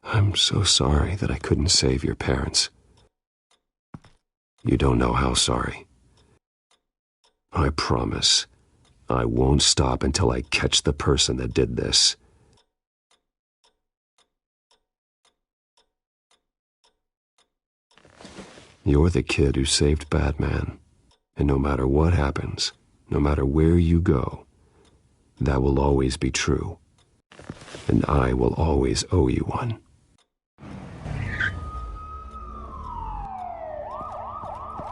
I'm so sorry that I couldn't save your parents. You don't know how sorry. I promise, I won't stop until I catch the person that did this. You're the kid who saved Batman, and no matter what happens, no matter where you go, that will always be true, and I will always owe you one.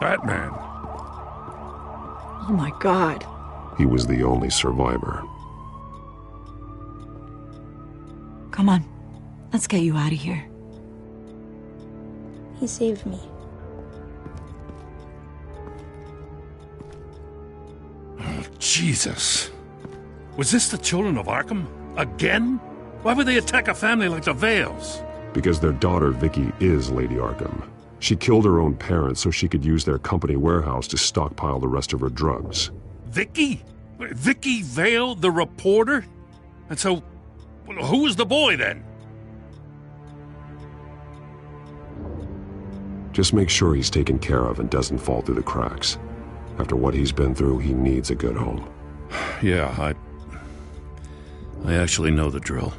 Batman. Oh my God. He was the only survivor. Come on, let's get you out of here. He saved me. Oh, Jesus. Was this the children of Arkham? Again? Why would they attack a family like the Vales? Because their daughter, Vicky, is Lady Arkham. She killed her own parents so she could use their company warehouse to stockpile the rest of her drugs. Vicky? Vicky Vale, the reporter? And so, who was the boy then? Just make sure he's taken care of and doesn't fall through the cracks. After what he's been through, he needs a good home. Yeah, I actually know the drill.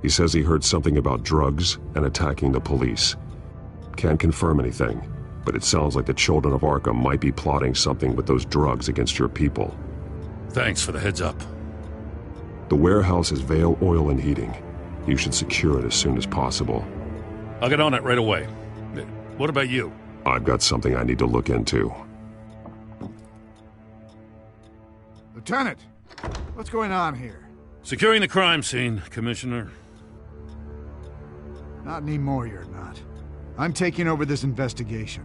He says he heard something about drugs and attacking the police. Can't confirm anything, but it sounds like the children of Arkham might be plotting something with those drugs against your people. Thanks for the heads up. The warehouse is Vale Oil and Heating. You should secure it as soon as possible. I'll get on it right away. What about you? I've got something I need to look into. Lieutenant, what's going on here? Securing the crime scene, Commissioner. Not anymore, you're not. I'm taking over this investigation.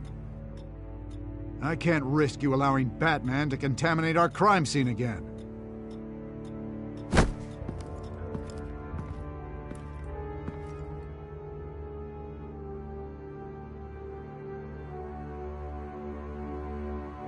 I can't risk you allowing Batman to contaminate our crime scene again.